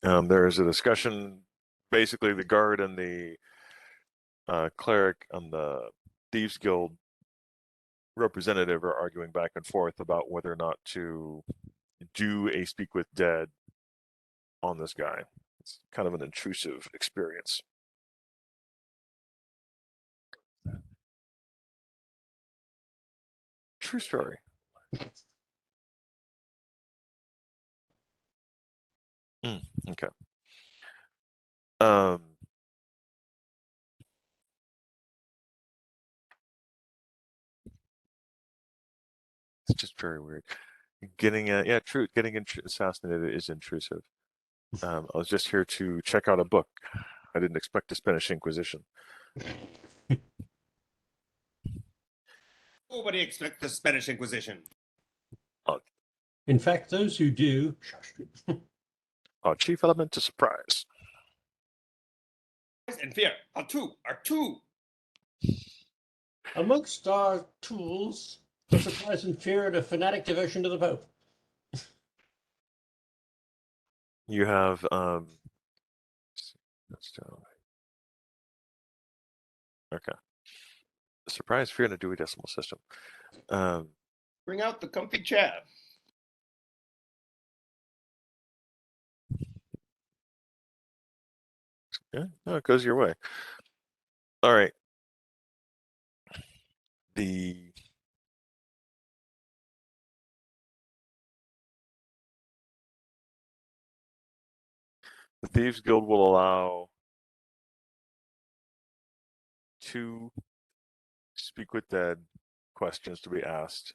There is a discussion. Basically, the guard and the cleric and the Thieves Guild representative are arguing back and forth about whether or not to do a speak with dead on this guy. It's kind of an intrusive experience. True story. Okay. It's just very weird. Getting assassinated is intrusive. I was just here to check out a book. I didn't expect the Spanish Inquisition. Nobody expects the Spanish Inquisition. In fact, those who do, our chief element to surprise. And fear are two. Amongst our tools, the surprise and fear and a fanatic devotion to the Pope. You have okay. Surprise, fear, and a Dewey Decimal System. Bring out the comfy chair. Yeah, no, it goes your way. All right. The Thieves Guild will allow 2 speak with dead questions to be asked,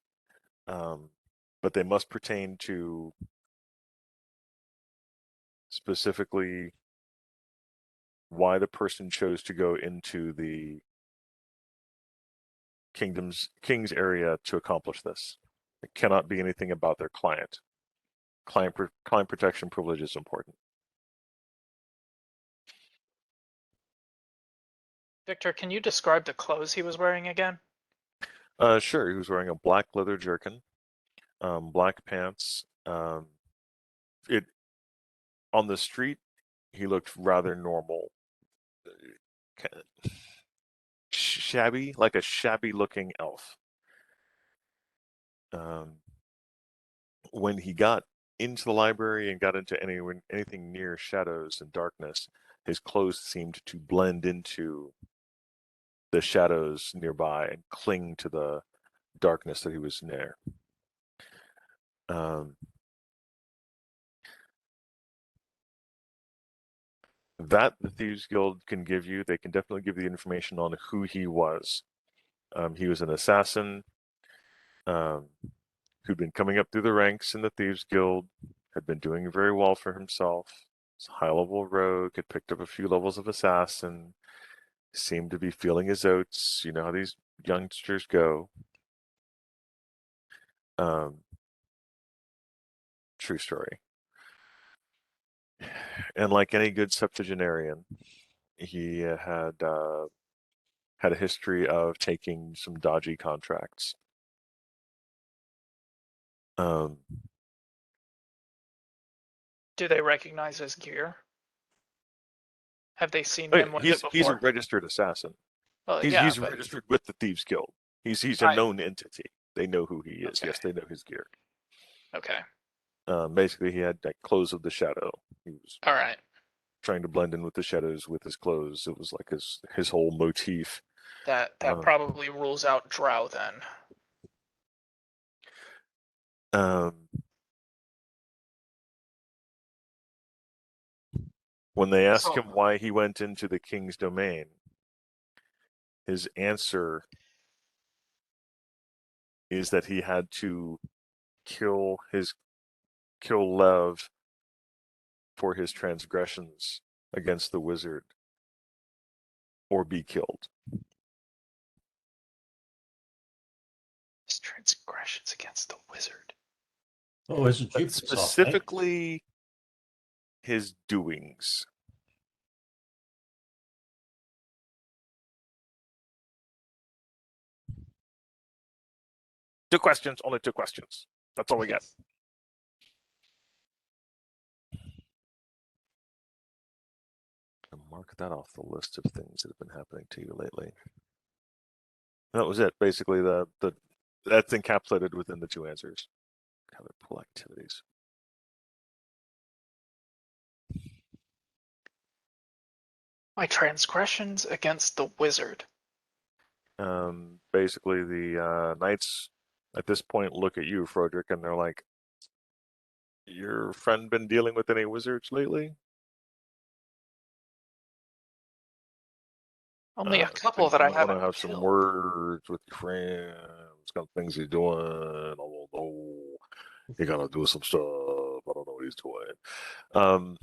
but they must pertain to specifically why the person chose to go into the king's area to accomplish this. It cannot be anything about their client. Client protection privilege is important. Victor, can you describe the clothes he was wearing again? Sure. He was wearing a black leather jerkin, black pants. On the street, he looked rather normal, shabby, like a shabby-looking elf. When he got into the library and got into anything near shadows and darkness, his clothes seemed to blend into the shadows nearby and cling to the darkness that he was near. That the Thieves Guild can give you, they can definitely give you the information on who he was. He was an assassin who'd been coming up through the ranks in the Thieves Guild, had been doing very well for himself. He's a high-level rogue, had picked up a few levels of assassin, seemed to be feeling his oats. You know how these youngsters go. True story. And like any good septuagenarian, he had a history of taking some dodgy contracts. Do they recognize his gear? Have they seen him with it before? He's a registered assassin. Well, He's registered with the Thieves Guild. He's a known entity. They know who he is. Okay. Yes, they know his gear. Okay. Basically, he had like clothes of the shadow. He was All right. trying to blend in with the shadows with his clothes. It was like his whole motif. That probably rules out Drow then. When they ask him why he went into the king's domain, his answer is that he had to kill Lev for his transgressions against the wizard, or be killed. His transgressions against the wizard. Oh, isn't you specifically his doings? Two questions, only two questions. That's all we get. Mark that off the list of things that have been happening to you lately. That was it. Basically, that's encapsulated within the two answers. Other pull activities. My transgressions against the wizard. Basically, the knights at this point look at you, Froderick, and they're like, "Your friend been dealing with any wizards lately?" Only a couple that I haven't want to have some words with your friends. Kind of things he's doing. I don't know. He gotta do some stuff. I don't know what he's doing.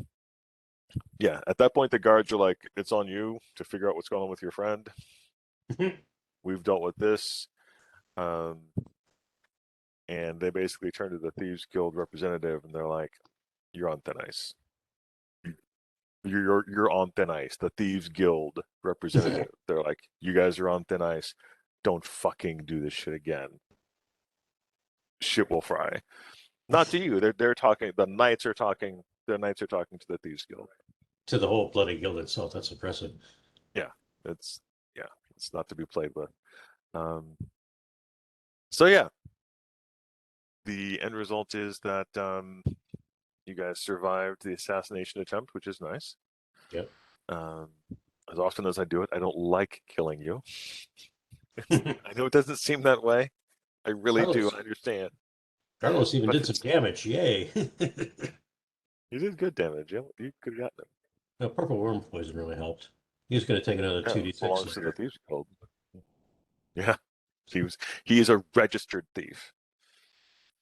Yeah, at that point, the guards are like, "It's on you to figure out what's going on with your friend. We've dealt with this." And they basically turn to the Thieves Guild representative, and they're like, "You're on thin ice. You're on thin ice." The Thieves Guild representative, they're like, "You guys are on thin ice. Don't fucking do this shit again. Shit will fry." Not to you. They're talking. The knights are talking. The knights are talking to the Thieves Guild. To the whole bloody guild itself. That's impressive. Yeah, it's not to be played with. So yeah, the end result is that you guys survived the assassination attempt, which is nice. Yep. As often as I do it, I don't like killing you. I know it doesn't seem that way. I really do. I understand. Carlos even did some damage. Yay. You did good damage. You could have gotten him. The purple worm poison really helped. He's going to take another 2d6. Belongs to the Thieves Guild. Yeah, he is a registered thief.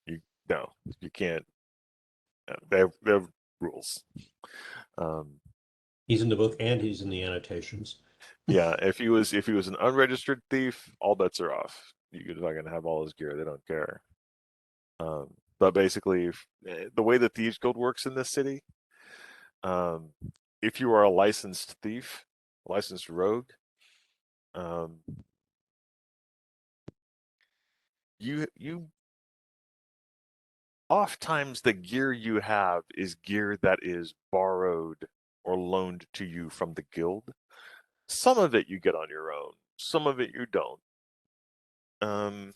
You can't. They have rules. He's in the book and he's in the annotations. Yeah, if he was an unregistered thief, all bets are off. You could fucking have all his gear; they don't care. But basically, the way the Thieves Guild works in this city, if you are a licensed thief, licensed rogue, you oftentimes the gear you have is gear that is borrowed or loaned to you from the guild. Some of it you get on your own, some of it you don't. And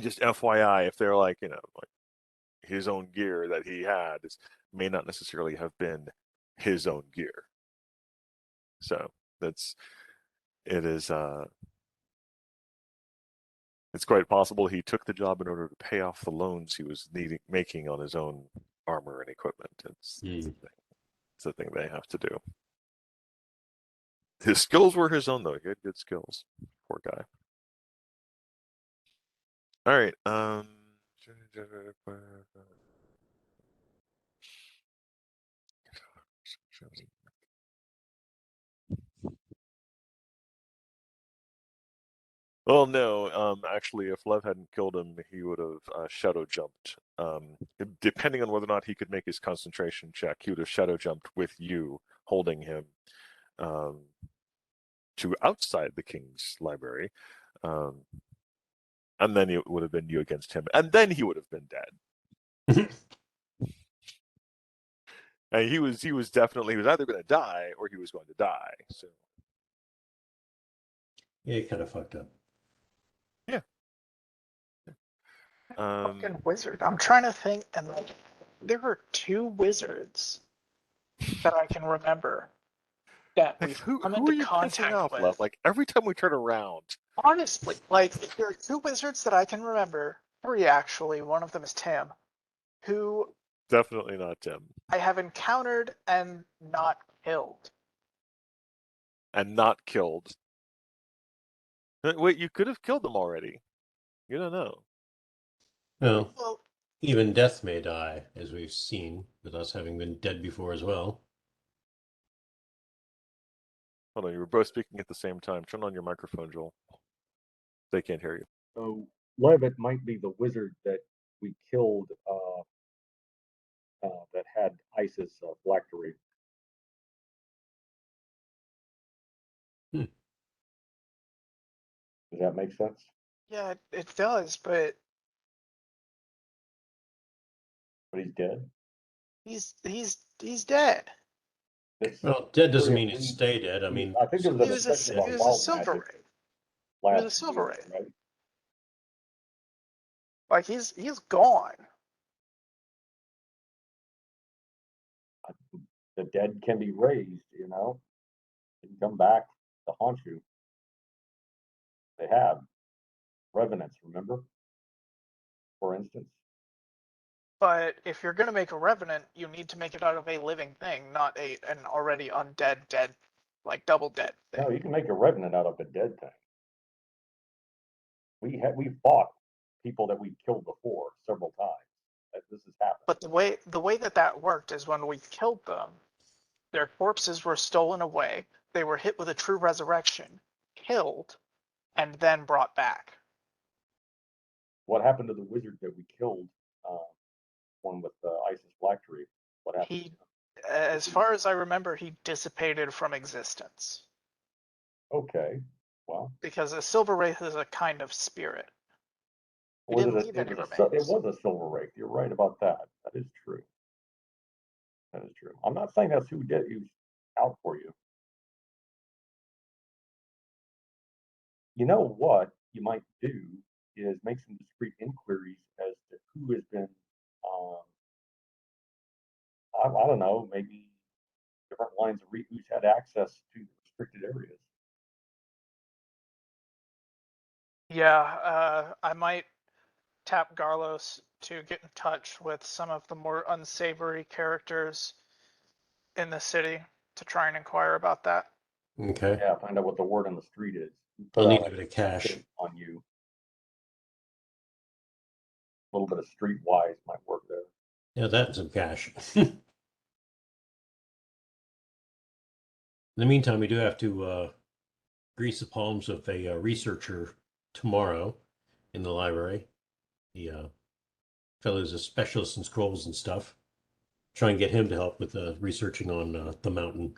just FYI, if they're like, like his own gear that he had may not necessarily have been his own gear. So that's it is it's quite possible he took the job in order to pay off the loans he was making on his own armor and equipment. It's the thing they have to do. His skills were his own, though. He had good skills. Poor guy. All right. Well, no. Actually, if Lev hadn't killed him, he would have shadow jumped. Depending on whether or not he could make his concentration check, he would have shadow jumped with you, holding him to outside the king's library, and then it would have been you against him, and then he would have been dead. And he was either going to die or he was going to die. So yeah, he kind of fucked up. Yeah. Fucking wizard. I'm trying to think, and like, there were 2 wizards that I can remember that like, we've who come are into you pissing contact off, with. Lev? Like every time we turn around. Honestly, like there are 2 wizards that I can remember. 3 actually. One of them is Tim, who Definitely not Tim. I have encountered and not killed. And not killed. Wait, you could have killed them already. You don't know. Well, even death may die, as we've seen, with us having been dead before as well. Hold on, you were both speaking at the same time. Turn on your microphone, Joel. They can't hear you. So Levitt might be the wizard that we killed that had Isis phylactery. Hmm. Does that make sense? Yeah, it does, but But he's dead. he's dead. Well, dead doesn't mean he'd stay dead. I mean, I think there He was was a a silver ray. He was a silver ray. right? Like he's gone. The dead can be raised, you know. They can come back to haunt you. They have revenants, remember? For instance. But if you're gonna make a revenant, you need to make it out of a living thing, not an already undead, dead, like double dead thing. No, you can make a revenant out of a dead thing. We fought people that we killed before several times. This has happened. But the way that worked is when we killed them, their corpses were stolen away. They were hit with a true resurrection, killed, and then brought back. What happened to the wizard that we killed? One with Isis phylactery. What happened? As far as I remember, he dissipated from existence. Okay, well. Because a silver wraith is a kind of spirit. He It didn't leave any remains. It was a silver wraith. You're right about that. That is true. That is true. I'm not saying that's who's out for you. You know what you might do is make some discrete inquiries as to who has been, I don't know, maybe different lines of who's had access to the restricted areas. Yeah, I might tap Garlos to get in touch with some of the more unsavory characters in the city to try and inquire about that. Okay. Yeah, find out what the word on the street is. I'll need a bit of cash on you. A little bit of streetwise might work there. Yeah, that and some cash. In the meantime, we do have to grease the palms of a researcher tomorrow in the library. The fellow's a specialist in scrolls and stuff. Try and get him to help with researching on the mountain.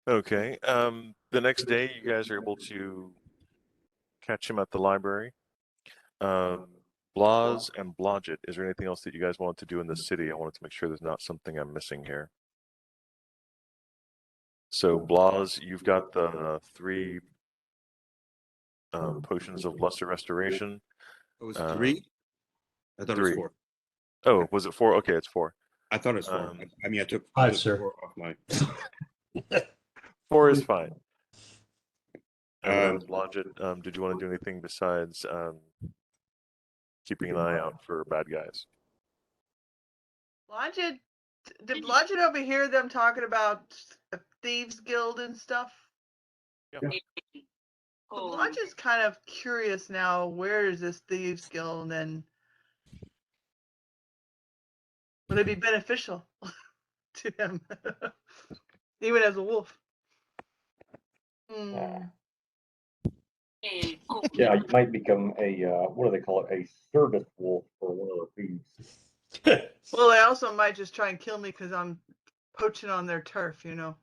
Okay. The next day, you guys are able to catch him at the library. Blas and Blodgett, is there anything else that you guys wanted to do in the city? I wanted to make sure there's not something I'm missing here. So, Blas, you've got the 3 potions of lesser restoration. It was 3? I thought 3. it was 4. Oh, was it 4? Okay, it's 4. I thought it was 4. I mean, I took 5, sir. 4 off my. 4 is fine. Um, Blodgett, did you want to do anything besides keeping an eye out for bad guys? Blodgett, did Blodgett overhear them talking about a thieves guild and stuff? Yeah. So Blodgett's kind of curious now. Where is this thieves guild, and will they be beneficial to him, even as a wolf? Hmm. Yeah, you might become a what do they call it? A service wolf for one of the thieves. Well, they also might just try and kill me because I'm poaching on their turf, you know.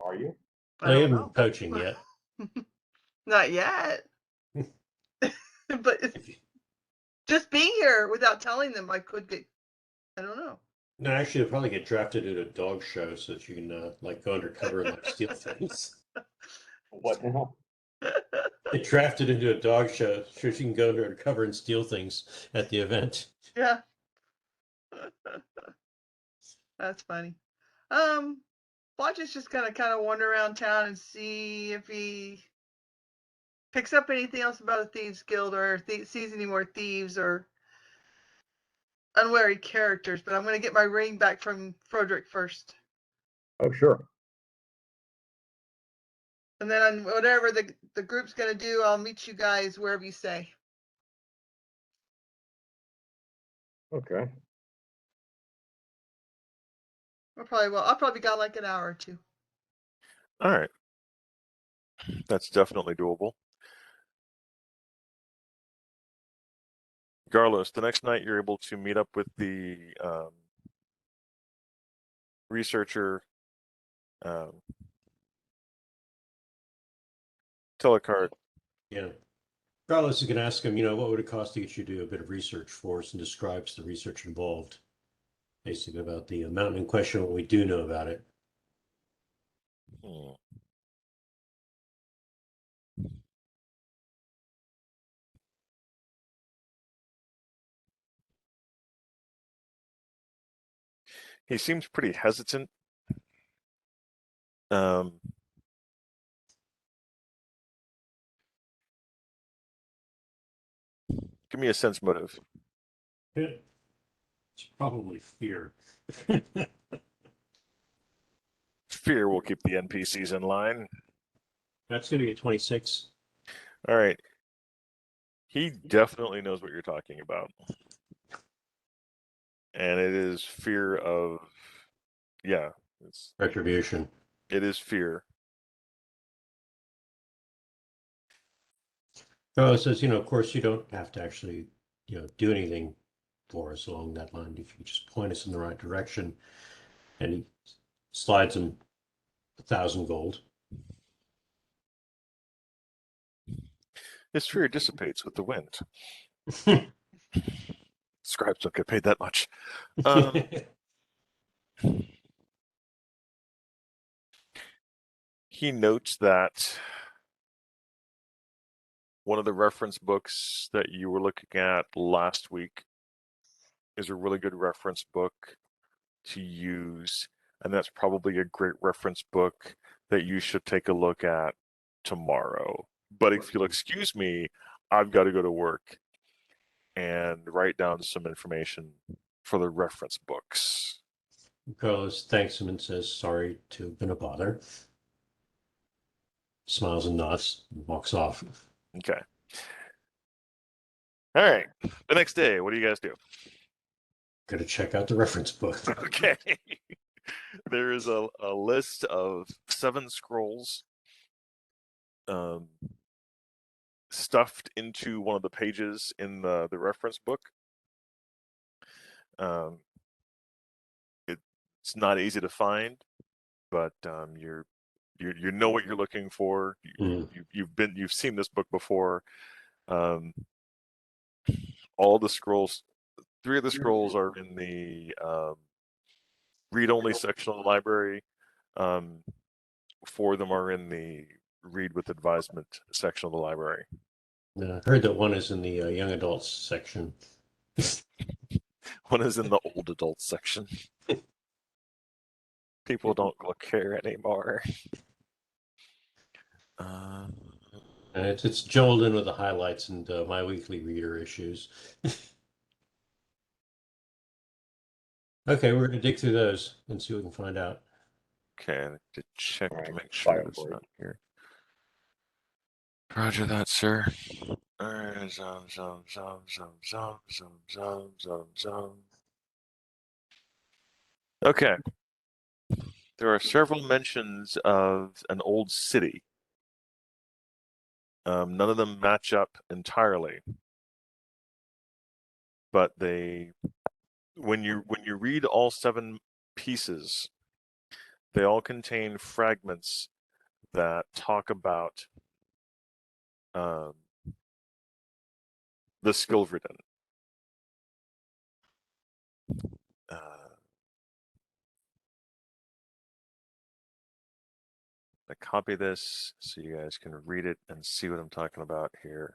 Are you? I haven't poaching yet. Not yet. But just being here without telling them, I could get. I don't know. No, actually, you'll probably get drafted into a dog show so that you can like go undercover and like steal things. What now? Get drafted into a dog show so you can go undercover and steal things at the event. Yeah. That's funny. Watch is just gonna kind of wander around town and see if he picks up anything else about the Thieves Guild or sees any more thieves or unwary characters. But I'm gonna get my ring back from Froderick first. Oh, sure. And then on whatever the group's gonna do, I'll meet you guys wherever you say. Okay. I'll probably got like an hour or two. All right. That's definitely doable. Carlos, the next night you're able to meet up with the researcher, Telecart. Yeah. Carlos is going to ask him, you know, what would it cost to get you to do a bit of research for us, and describes the research involved, basically about the mountain in question, what we do know about it. He seems pretty hesitant. Give me a sense motive. It's probably fear. Fear will keep the NPCs in line. That's going to be a 26. All right. He definitely knows what you're talking about. And it is fear of, yeah. It's retribution. It is fear. Carlos says, you know, of course, you don't have to actually, you know, do anything for us along that line. If you just point us in the right direction, and he slides him 1,000 gold. His fear dissipates with the wind. Scribes don't get paid that much. He notes that one of the reference books that you were looking at last week is a really good reference book to use, and that's probably a great reference book that you should take a look at tomorrow. But if you'll excuse me, I've got to go to work and write down some information for the reference books. Carlos thanks him and says, sorry to have been a bother. Smiles and nods and walks off. Okay. All right. The next day, what do you guys do? Gotta check out the reference book. Okay. There is a list of 7 scrolls stuffed into one of the pages in the reference book. It's not easy to find, but you know what you're looking for. You've seen this book before. All the scrolls, 3 of the scrolls are in the read-only section of the library. 4 of them are in the read with advisement section of the library. I heard that one is in the young adults section. One is in the old adults section. People don't look here anymore. Uh, And it's jolted in with the highlights and my weekly reader issues. Okay, we're going to dig through those and see what we can find out. okay, I need to check to Alright, make sure fire that's break. not here. Roger that, sir. Alright, zoom. Okay. There are several mentions of an old city. None of them match up entirely, but when you read all 7 pieces, they all contain fragments that talk about the Skilverden. I copy this so you guys can read it and see what I'm talking about here.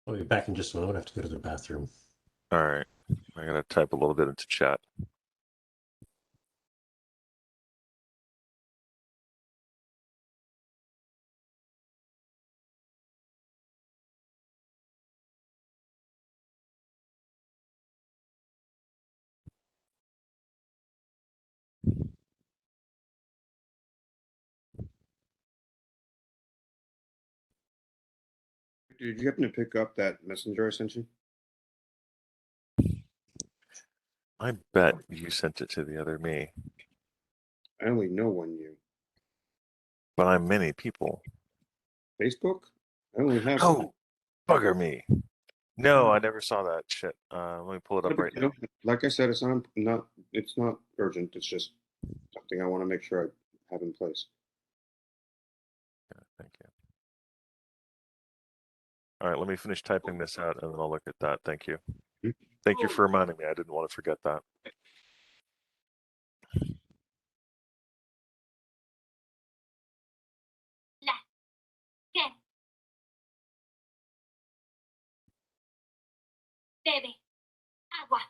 I'll be back in just a moment. I have to go to the bathroom. All right, I'm gonna type a little bit into chat. Did you happen to pick up that messenger I sent you? I bet you sent it to the other me, I only know one you. but I'm many people. Facebook? I only have one. Oh, bugger me. No, I never saw that shit. Let me pull it up right now. Like I said, it's not urgent. It's just something I want to make sure I have in place. Yeah, thank you. All right, let me finish typing this out and then I'll look at that. Thank you. Thank you for reminding me. I didn't want to forget that. Bebe. Agua.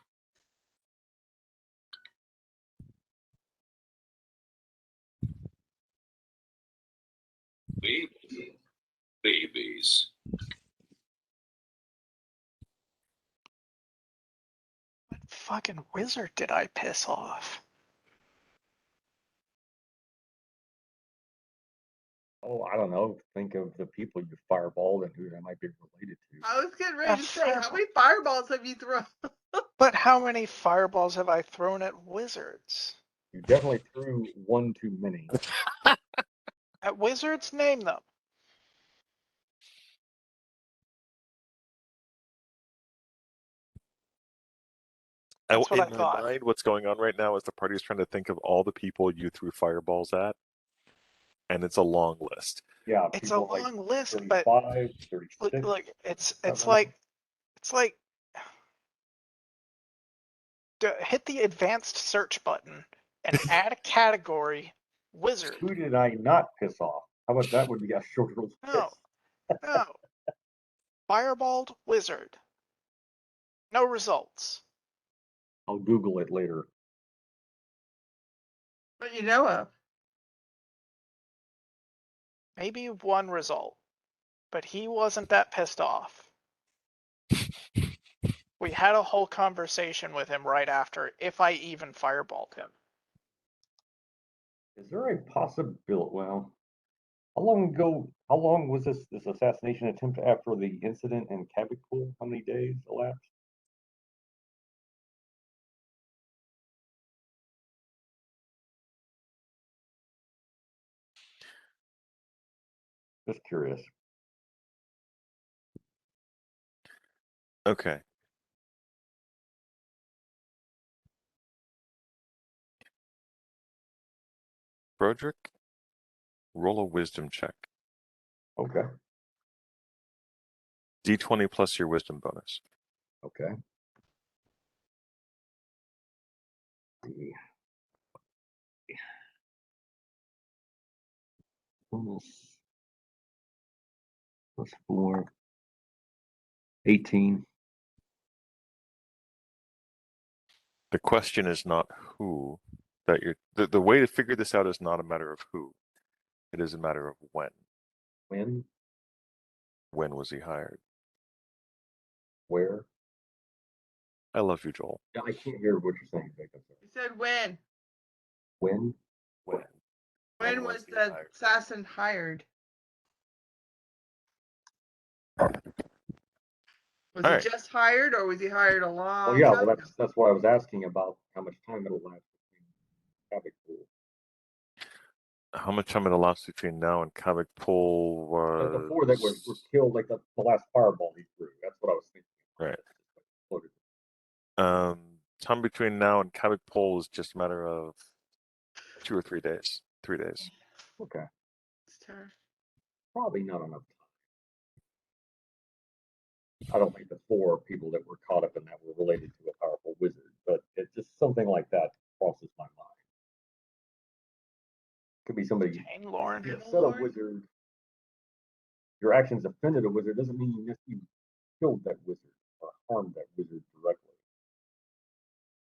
Babies. What fucking wizard did I piss off? Oh, I don't know. Think of the people you fireballed and who they might be related to. I was getting ready A to say, how fireball. many fireballs have you thrown? But how many fireballs have I thrown at wizards? You definitely threw one too many. At wizards, name them. That's what I In my thought. mind, what's going on right now is the party is trying to think of all the people you threw fireballs at, and it's a long list. Yeah, It's a people like long list, but 35, look, 36. look, it's something like hit the advanced search button and add a category wizard. Who did I not piss off? How about that would be a shorter list? No. Fireballed wizard. No results. I'll Google it later. What you know of? Maybe one result, but he wasn't that pissed off. We had a whole conversation with him right after, if I even fireballed him. Is there a possibility? Well, how long was this assassination attempt after the incident in Cabot Pool? How many days elapsed? Just curious. Okay. Broderick, roll a wisdom check. Okay. D20 plus your wisdom bonus. Okay. Plus 4. 18. The question is not who that you're. The way to figure this out is not a matter of who. It is a matter of when. When? When was he hired? Where? I love you, Joel. Yeah, I can't hear what you're saying, Vic. I'm sorry. He said when? When? When? When was the assassin hired? Was All he right. just hired, or was he hired a long Well, yeah, time well, ago? that's why I was asking about how much time it'll last between Havoc Pool. How much time it elapsed between now and Kavik Pool was The 4 that were killed, like the last fireball he threw. That's what I was thinking. right. Exploded. Time between now and Kavik Pool is just a matter of 2 or 3 days. 3 days. Okay. It's tough. Probably not enough time. I don't think the 4 people that were caught up in that were related to a powerful wizard, but it's just something like that crosses my mind. Could be somebody. Dang, Lauren. You upset a wizard. Your actions offended a wizard doesn't mean you necessarily killed that wizard or harmed that wizard directly.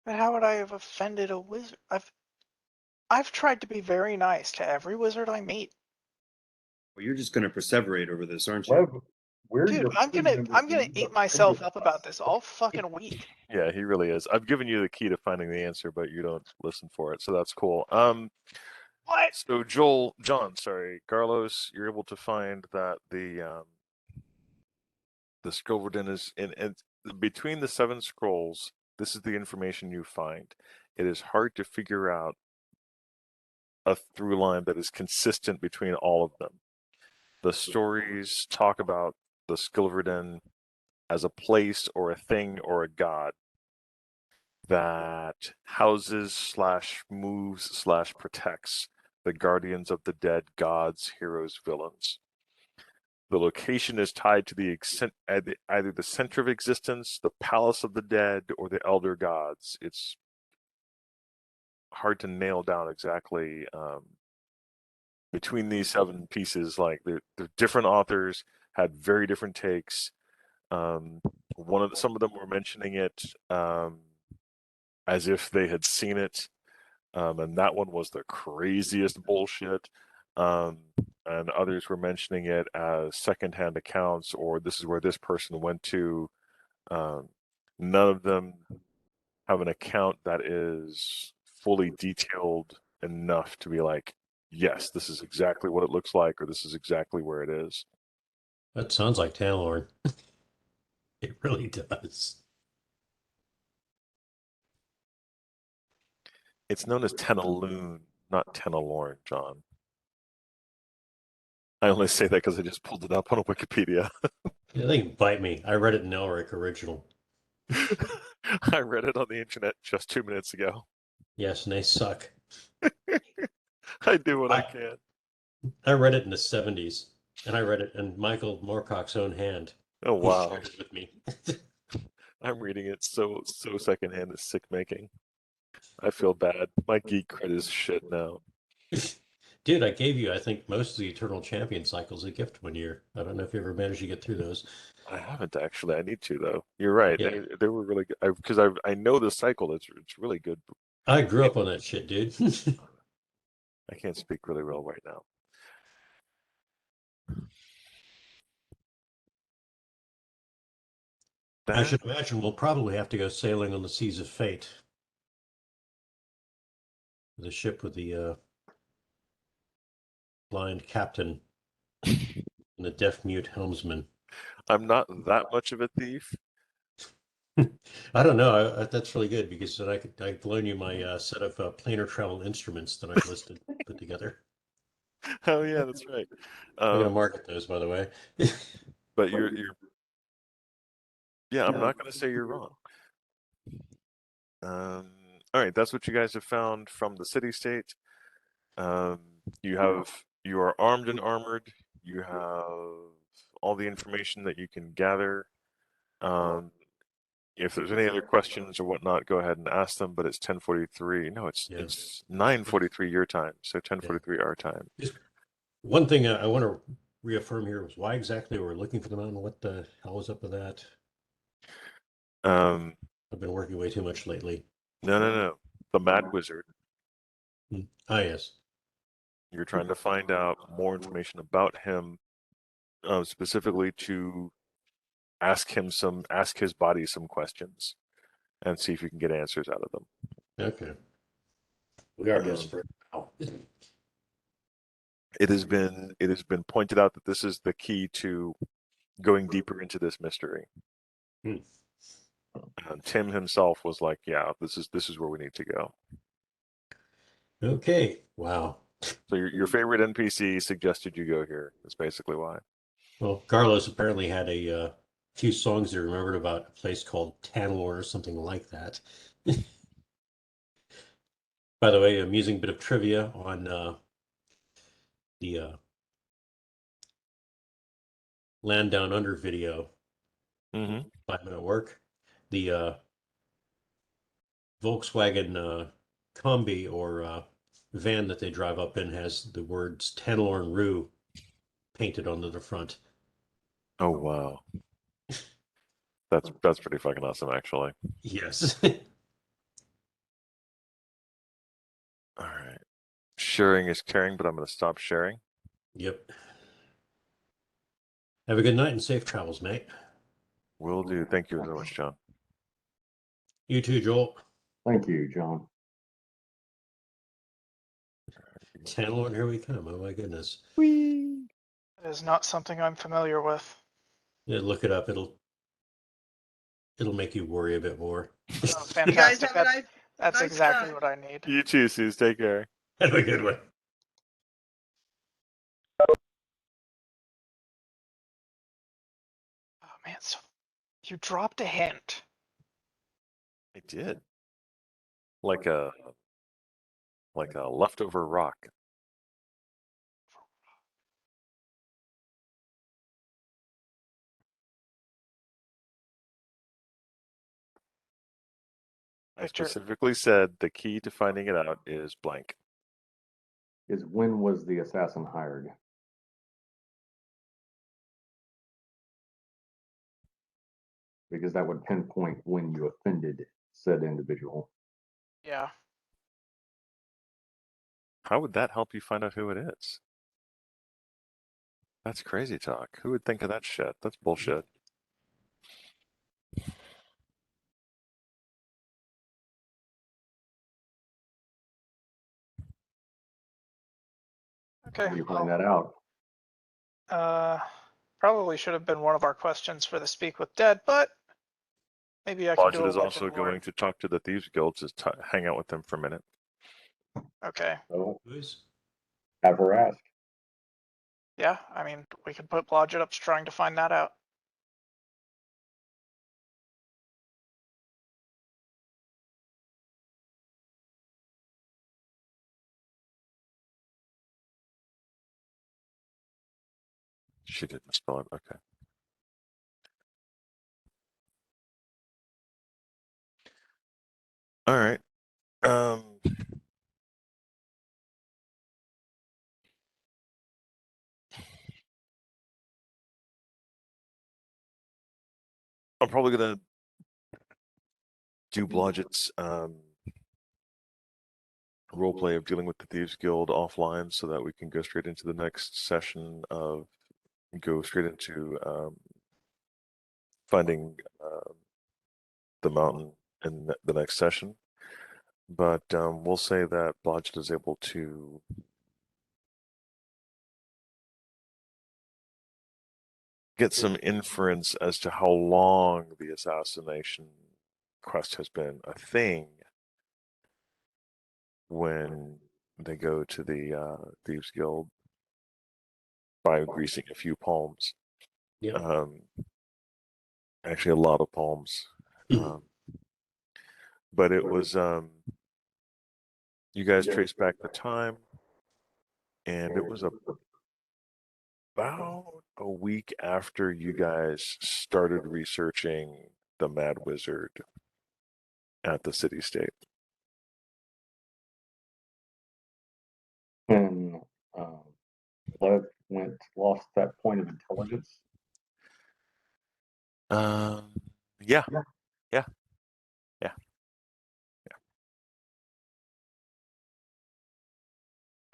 But how would I have offended a wizard? I've tried to be very nice to every wizard I meet. Well, you're just going to perseverate over this, aren't you? Web, we're Dude, your I'm crew gonna members, eat myself up about this all fucking week. Yeah, he really is. I've given you the key to finding the answer, but you don't listen for it, so that's cool. What? So John, Carlos, you're able to find that the Skoverdin is in between the 7 scrolls. This is the information you find. It is hard to figure out a through line that is consistent between all of them. The stories talk about the Skoverdin as a place or a thing or a god that houses / moves / protects the guardians of the dead, gods, heroes, villains. The location is tied to the either the center of existence, the palace of the dead, or the elder gods. It's hard to nail down exactly between these 7 pieces. Like they're different authors had very different takes. Some of them were mentioning it as if they had seen it, and that one was the craziest bullshit. And others were mentioning it as secondhand accounts, or this is where this person went to. None of them have an account that is fully detailed enough to be like, yes, this is exactly what it looks like, or this is exactly where it is. That sounds like Talorn. It really does. It's known as Tenaloon, not Tenalorn, John. I only say that because I just pulled it up on Wikipedia. Yeah, they can bite me. I read it in Elric original. I read it on the internet just 2 minutes ago. Yes, and they suck. I do what I can. I read it in the 70s, and I read it in Michael Moorcock's own hand. Oh wow! He shared it with me. I'm reading it so secondhand. It's sick making. I feel bad. My geek cred is shit now. Dude, I gave you, I think, most of the Eternal Champion cycles a gift one year. I don't know if you ever managed to get through those. I haven't actually. I need to though. You're right. Yeah. They were really good because I know the cycle. It's really good. I grew up on that shit, dude. I can't speak really well right now. I should imagine we'll probably have to go sailing on the seas of fate. The ship with the blind captain and the deaf-mute helmsman. I'm not that much of a thief. I don't know. That's really good because then I could loan you my set of planar travel instruments that I've listed, put together. Oh yeah, that's right. I'm gonna market those, by the way. But you're yeah. I'm not gonna say you're wrong. All right, that's what you guys have found from the city-state. You are armed and armored. You have all the information that you can gather. If there's any other questions or whatnot, go ahead and ask them. But it's 10:43. No, it's 9:43 your time, so 10:43 our time. Just one thing I want to reaffirm here was why exactly we're looking for the mountain. What the hell was up with that? I've been working way too much lately. No. The Mad Wizard. Ah, yes. You're trying to find out more information about him, specifically to ask his body some questions, and see if you can get answers out of them. Okay. We are desperate now. It has been pointed out that this is the key to going deeper into this mystery. Tim himself was like, "Yeah, this is where we need to go." Okay. Wow. So your favorite NPC suggested you go here. That's basically why. Well, Carlos apparently had a few songs he remembered about a place called Tanlor or something like that. By the way, amusing bit of trivia on the Land Down Under video. 5-minute work. The Volkswagen Combi or van that they drive up in has the words Tanlorn Rue painted onto the front. Oh wow. That's pretty fucking awesome, actually. Yes. All right. Sharing is caring, but I'm going to stop sharing. Yep. Have a good night and safe travels, mate. Will do. Thank you so much, John. You too, Joel. Thank you, John. Tanlorn, here we come. Oh my goodness. It is not something I'm familiar with. Yeah, look it up. It'll make you worry a bit more. Oh, fantastic. That's exactly what I need. You too, Suze. Take care. Have a good one. Oh man, so you dropped a hint. I did. Like a leftover rock. I specifically said the key to finding it out is blank. Is when was the assassin hired? Because that would pinpoint when you offended said individual. Yeah. How would that help you find out who it is? That's crazy talk. Who would think of that shit? That's bullshit. Okay. How do you find that out? Probably should have been one of our questions for the Speak with Dead, but maybe I can do Lodget a is also going to talk to the Thieves Guild to hang out with them for a minute. Okay. So, have her ask. Yeah, I mean, we could put Blodgett up to trying to find that out. She didn't spell it. Okay. All right. I'm probably gonna do Blodgett's roleplay of dealing with the Thieves Guild offline, so that we can go straight into the next session of finding the mountain in the next session. But we'll say that Blodgett is able to get some inference as to how long the assassination quest has been a thing when they go to the Thieves Guild by greasing a few palms. Yeah. Actually, a lot of palms. But it was you guys trace back the time. And it was about a week after you guys started researching the Mad Wizard at the city state. And Lev lost that point of intelligence. Yeah.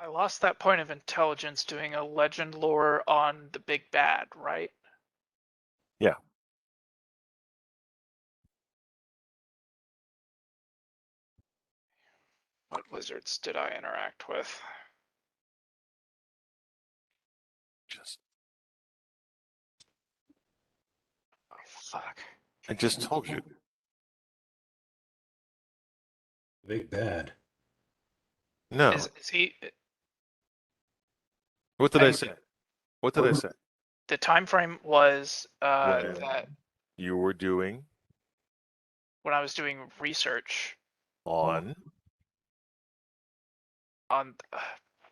I lost that point of intelligence doing a legend lore on the big bad, right? Yeah. What wizards did I interact with? Just Oh, fuck. I just told you. Big bad. No. Is he? What did I say? What did I say? The time frame was When that you were doing when I was doing research on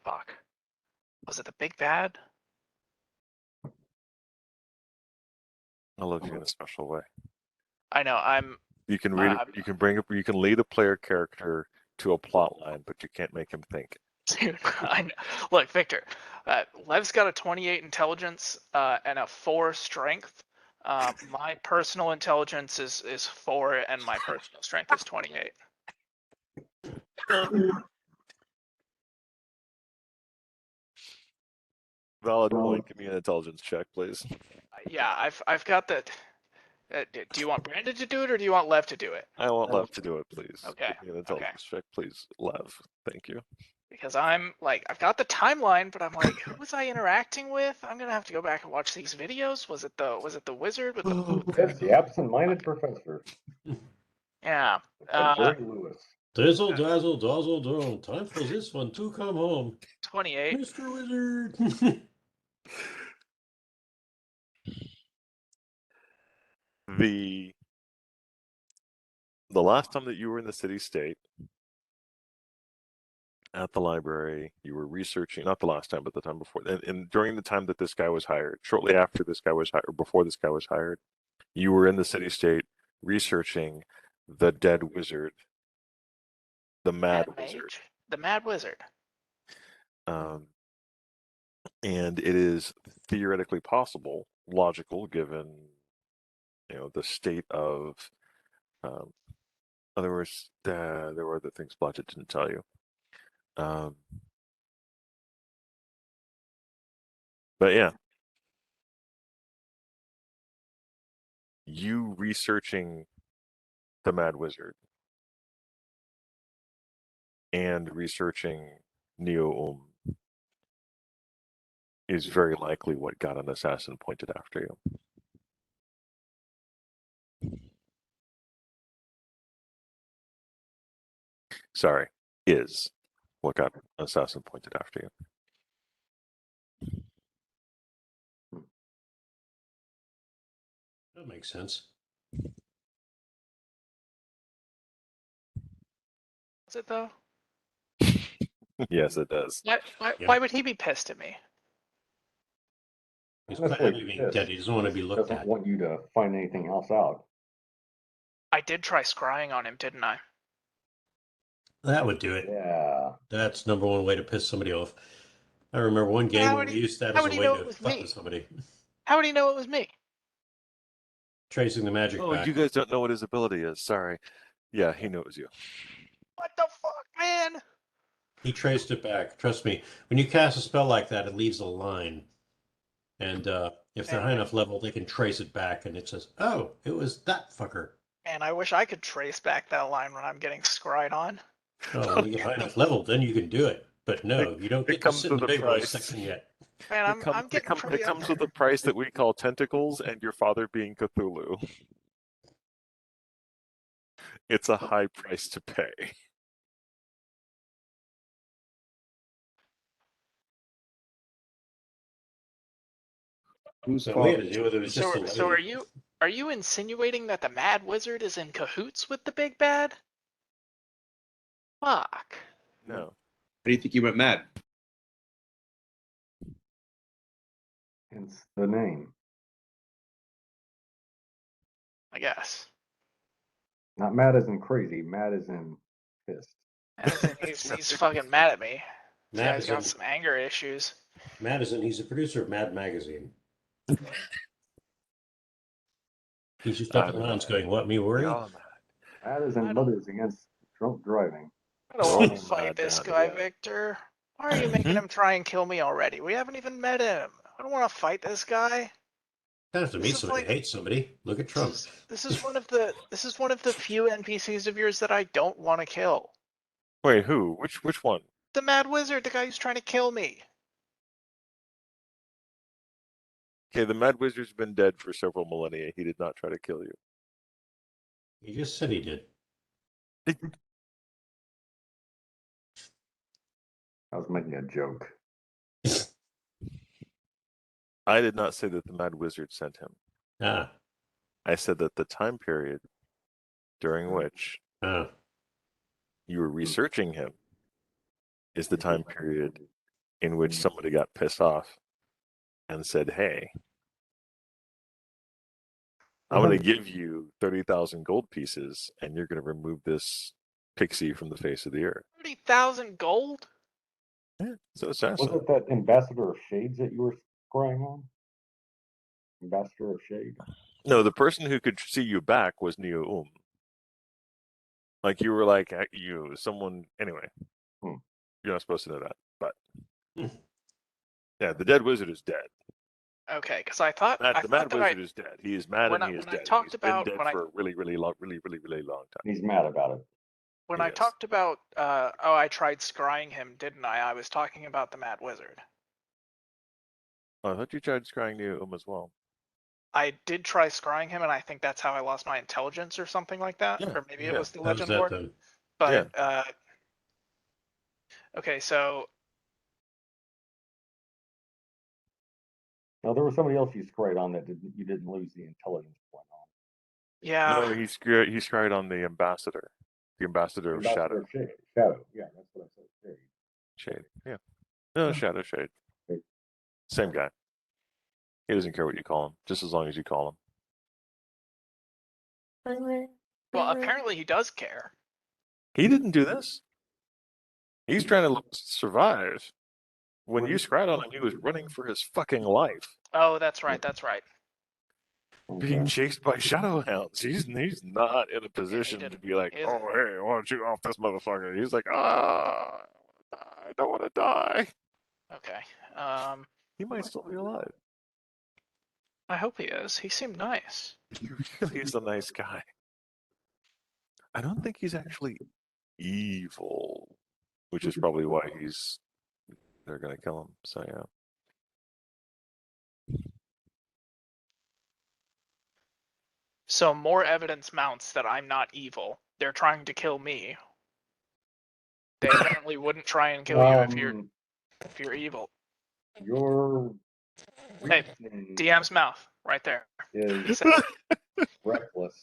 fuck. Was it the big bad? I love you in a special way. I know. You can read it. You can bring up. You can lead a player character to a plot line, but you can't make him think. Dude, I know. Look, Victor. Lev's got a 28 intelligence and a 4 strength. My personal intelligence is 4, and my personal strength is 28. Valid point. Give me an intelligence check, please. Yeah, I've got the. Do you want Brandon to do it, or do you want Lev to do it? I want Lev to do it, please. Okay. Give me an intelligence check, please, Lev. Thank you. Because I'm like, I've got the timeline, but I'm like, who was I interacting with? I'm gonna have to go back and watch these videos. Was it the wizard with the? It's the absent-minded professor. Yeah. Jerry Lewis. Dizzle, dazzle, dazzle, dazzle. Time for this one to come home. 28. Mr. Wizard. The last time that you were in the city state at the library, you were researching, not the last time, but the time before, and during the time that this guy was hired, shortly after this guy was hired, or before this guy was hired, you were in the city state researching the dead wizard, the mad wizard. Mage? The mad wizard. And it is theoretically possible, logical, given the state of. Other words, there were other things Blodgett didn't tell you. But yeah, you researching the Mad Wizard and researching Neo is very likely what got an assassin pointed after you. Sorry, is what got an assassin pointed after you. That makes sense. Is it though? Yes, it does. Why would he be pissed at me? He's Not probably necessarily being pissed. dead. He doesn't want to be He looked doesn't at. want you to find anything else out. I did try scrying on him, didn't I? That would do it. Yeah. That's number one way to piss somebody off. I remember one game where we used that as a way to fuck with somebody. How would he know it was me? Tracing the magic Oh, back. you guys don't know what his ability is. Sorry. Yeah, he knows you. What the fuck, man? He traced it back. Trust me. When you cast a spell like that, it leaves a line. And if they're high enough level, they can trace it back, and it says, "Oh, it was that fucker." Man, I wish I could trace back that line when I'm getting scryed on. Oh, when you get high enough level, then you can do it. But no, you don't get to sit in the big boy section yet. Man, I'm getting pretty It up comes there. with a price that we call tentacles, and your father being Cthulhu. It's a high price to pay. Who's So fault? we had to deal with it was just a So lady. are you insinuating that the Mad Wizard is in cahoots with the big bad? Fuck. No. How do you think he went mad? Hence the name. I guess. Not mad as in crazy, mad as in pissed. Madison, he's fucking mad at me. This guy's got Madison, some anger issues. Madison, he's the producer of Mad Magazine. He's just up in the mountains going, what, me worry? Mad as in mothers against drunk driving. I don't We're want all to fight mad this down guy, here. Victor. Why are you making him try and kill me already? We haven't even met him. I don't want to fight this guy. Don't have to This meet is somebody like- who hates somebody. Look at Trump. This is one of the few NPCs of yours that I don't want to kill. Wait, who? Which one? The Mad Wizard, the guy who's trying to kill me. Okay, the Mad Wizard's been dead for several millennia. He did not try to kill you. He just said he did. I was making a joke. I did not say that the Mad Wizard sent him. Ah. I said that the time period during which you were researching him is the time period in which somebody got pissed off and said, hey, I'm going to give you 30,000 gold pieces and you're going to remove this pixie from the face of the earth. 30,000 gold? Yeah, so it's awesome. Was it that Ambassador of Shades that you were scrying on? Ambassador of Shade? No, the person who could see you back was Neo Like you were like someone anyway. You're not supposed to know that, but yeah, the dead wizard is dead. Okay, because I thought The Mad Wizard is dead. He is mad and he is dead. Talked He's about been dead for a really long time. He's mad about it. When I talked about I tried scrying him, didn't I? I was talking about the Mad Wizard. Oh, I thought you tried scrying Neo as well. I did try scrying him, and I think that's how I lost my intelligence or something like that. Or maybe it was the Legend Lord. Then? But okay, so No, there was somebody else you scryed on that you didn't lose the intelligence point on. yeah. No, he scryed on the ambassador. The ambassador of Shadow. Of Shade. Shadow, yeah, that's what I said. Shade, yeah. No, Shadow Shade. Same guy. He doesn't care what you call him, just as long as you call him. Well, apparently he does care. He didn't do this. He's trying to survive. When you scryed on him, he was running for his fucking life. Oh, that's right. That's right. Being chased by shadowhounds. He's not in a position to be like, oh, hey, why don't you off this motherfucker? He's like, I don't want to die. Okay. He might still be alive. I hope he is. He seemed nice. He really is a nice guy. I don't think he's actually evil, which is probably why they're gonna kill him. So yeah. So more evidence mounts that I'm not evil. They're trying to kill me. They apparently wouldn't try and kill you if you're evil. Your hey, DM's mouth right there. Is reckless.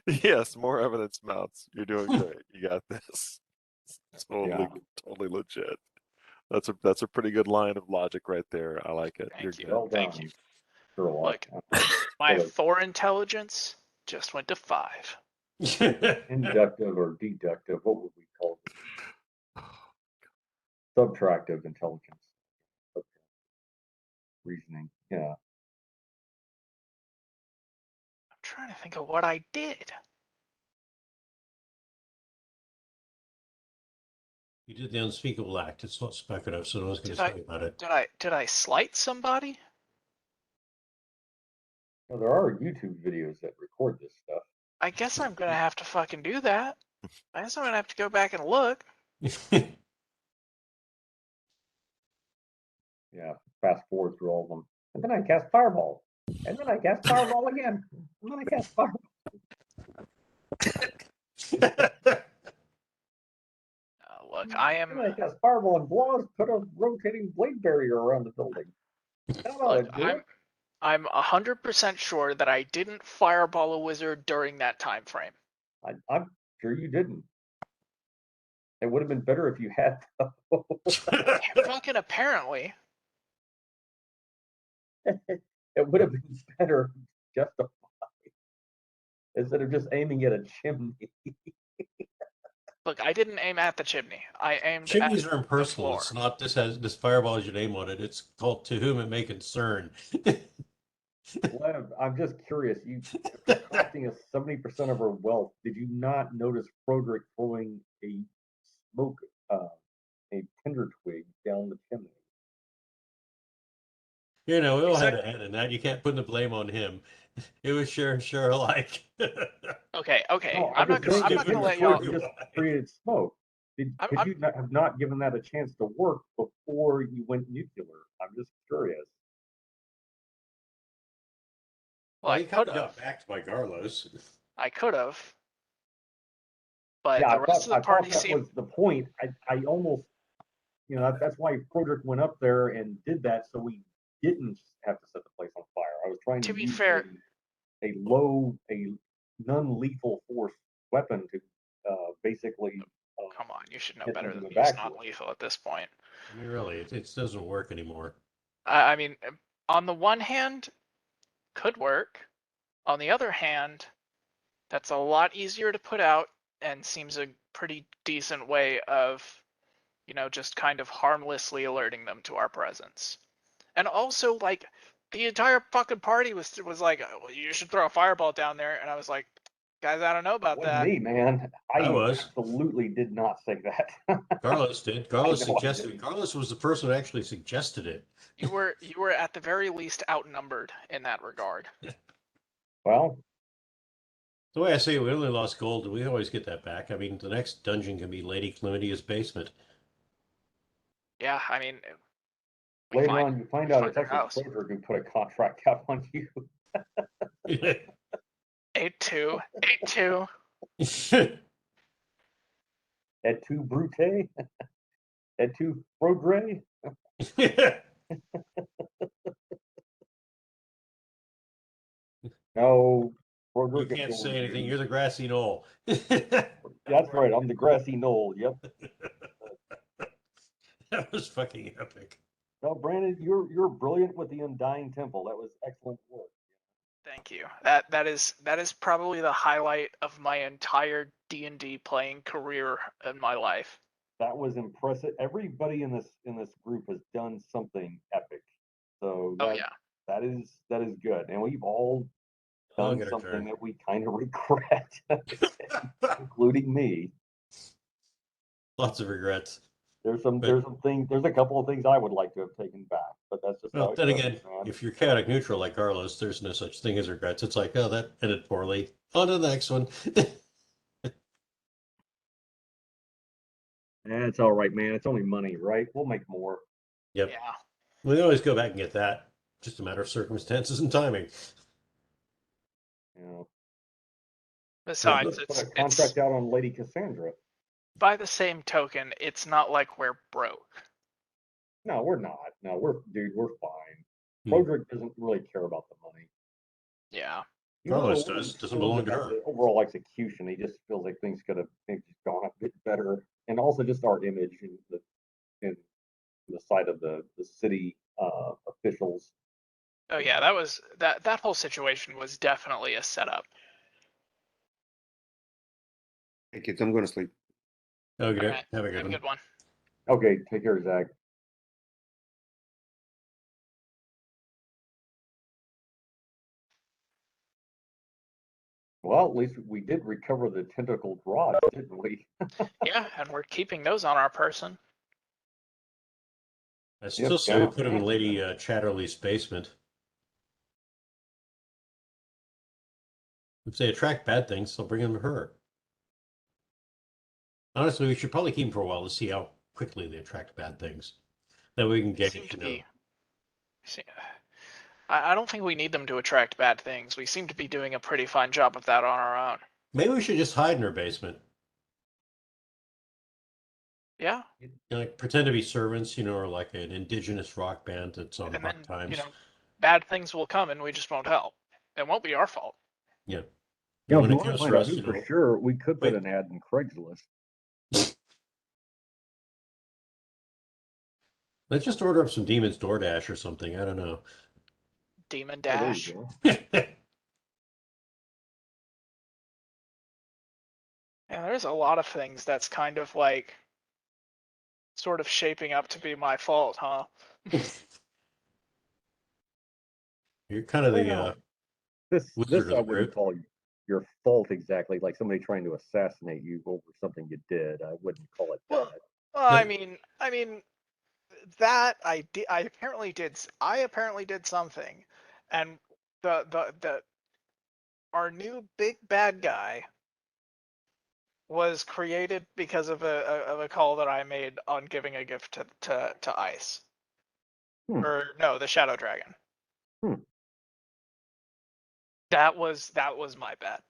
Yes, more evidence mounts. You're doing great. You got this. It's totally legit. That's a pretty good line of logic right there. I like it. You're good. Thank you. Look, my 4 intelligence just went to 5. Inductive or deductive, what would we call it? Subtractive intelligence. Reasoning, yeah. I'm trying to think of what I did. You did the unspeakable act. It's not speculative, so no one's going to say about it. Did I slight somebody? Well, there are YouTube videos that record this stuff. I guess I'm gonna have to fucking do that. I guess I'm gonna have to go back and look. Yeah, fast forward through all of them. And then I cast Fireball. And then I cast Fireball again. And then I cast Fireball. Look, I am. And then I cast Fireball and Blaz put a rotating blade barrier around the building. Look, I'm 100% sure that I didn't fireball a wizard during that time frame. I'm sure you didn't. It would have been better if you had those. Fucking apparently. It would have been better justified instead of just aiming at a chimney. Look, I didn't aim at the chimney. I aimed Chimneys at are the impersonal. floor. It's not this fireball has your name on it. It's called To Whom It May Concern. Lev, I'm just curious. You, after costing us 70% of our wealth, did you not notice Froderick throwing a smoke, a tinder twig down the chimney? You know, we all had a Exactly. hand in that. You can't put the blame on him. It was share and share alike. Okay, okay. No, I'm not just saying, gonna the tinder let twig y'all. just created smoke. Could I'm you not have not given that a chance to work before you went nuclear? I'm just curious. well, I He kind could of got have. backed by Garlos. I could have. But Yeah, the rest of the I party thought that seemed. was the point. I almost, that's why Frederick went up there and did that, so we didn't have to set the place on fire. I was trying To to be use fair, a non-lethal force weapon to basically. come on, you should know Get better them than to use evacuate. non-lethal at this point. I mean, really, it doesn't work anymore. I mean, on the one hand, could work. On the other hand, that's a lot easier to put out and seems a pretty decent way of, just kind of harmlessly alerting them to our presence. And also, like, the entire fucking party was like, oh, well, you should throw a fireball down there. And I was like, guys, I don't know about Wasn't that. me, man. I I was. absolutely did not say that. Carlos did. I Carlos know I suggested. didn't. Carlos was the person who actually suggested it. You were at the very least outnumbered in that regard. Well, The way I see it, we only lost gold, and we always get that back. I mean, the next dungeon can be Lady Chlamydia's basement. Yeah, I mean, later on, you find out it's her actually house. Frederick who put a contract out on you. 8-2, 8-2. Et tu, Brute? Et tu, Frodre? No, You Froderick can't adores say anything. you. You're the grassy knoll. That's right. I'm the grassy knoll. Yep. That was fucking epic. No, Brandon, you're brilliant with the Undying Temple. That was excellent work. Thank you. That is probably the highlight of my entire D&D playing career in my life. That was impressive. Everybody in this group has done something epic. So that is good. And we've all done something that we kind of regret, including me. Lots of regrets. There's a couple of things I would like to have taken back, but that's just well. how it Then goes, again, man. if you're chaotic neutral like Carlos, there's no such thing as regrets. It's like, oh, that ended poorly. On to the next one. It's all right, man. It's only money, right? We'll make more. Yep. Yeah. We always go back and get that. Just a matter of circumstances and timing. Yeah. Besides, Let's put a contract out on Lady Cassandra. By the same token, it's not like we're broke. No, we're not. No, we're fine. Frederick doesn't really care about the money. Yeah. Carlos does. Doesn't belong to her. The overall execution, he just feels like things could have gone a bit better, and also just our image in the sight of the city officials. Oh yeah, that whole situation was definitely a setup. Hey kids, I'm going to sleep. Okay, right. have a good one. Okay, take care, Zach. Well, at least we did recover the tentacled rod, didn't we? Yeah, and we're keeping those on our person. I still say we put him in Lady Chatterley's basement. If they attract bad things, they'll bring them to her. Honestly, we should probably keep them for a while to see how quickly they attract bad things. Then we can gauge, I don't think we need them to attract bad things. We seem to be doing a pretty fine job of that on our own. Maybe we should just hide in her basement. Yeah. Like pretend to be servants, or like an indigenous rock band that's on Buck Times. Bad things will come and we just won't help. It won't be our fault. Yeah. Yeah, if you want to find out who for sure, we could put an ad in Craigslist. Let's just order up some Demon's DoorDash or something. I don't know. Demon Oh, there Dash. you go. Yeah, there's a lot of things that's kind of like sort of shaping up to be my fault, huh? You're kind of the Well, this wizard of I the wouldn't group. call your fault exactly. Like somebody trying to assassinate you over something you did. I wouldn't call it Well, that. well, I mean that I did. I apparently did. I apparently did something, and the our new big bad guy was created because of a call that I made on giving a gift to Ice. Or no, the Shadow Dragon. That was my bet.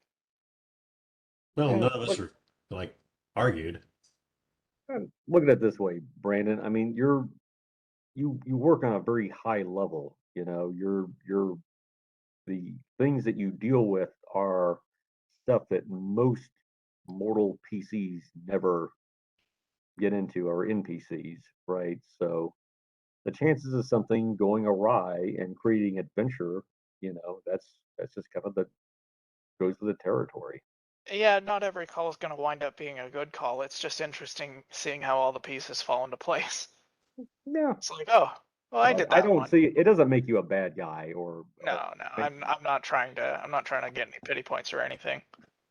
Well, Yeah, none of us are like argued. Look at it this way, Brandon. I mean, you work on a very high level. You know, you're the things that you deal with are stuff that most mortal PCs never get into, or NPCs, right? So the chances of something going awry and creating adventure, you know, that's just kind of the goes with the territory. Yeah, not every call is going to wind up being a good call. It's just interesting seeing how all the pieces fall into place. Yeah. It's like, oh, well, I did that I don't one. see it doesn't make you a bad guy or No, I'm not trying to get any pity points or anything.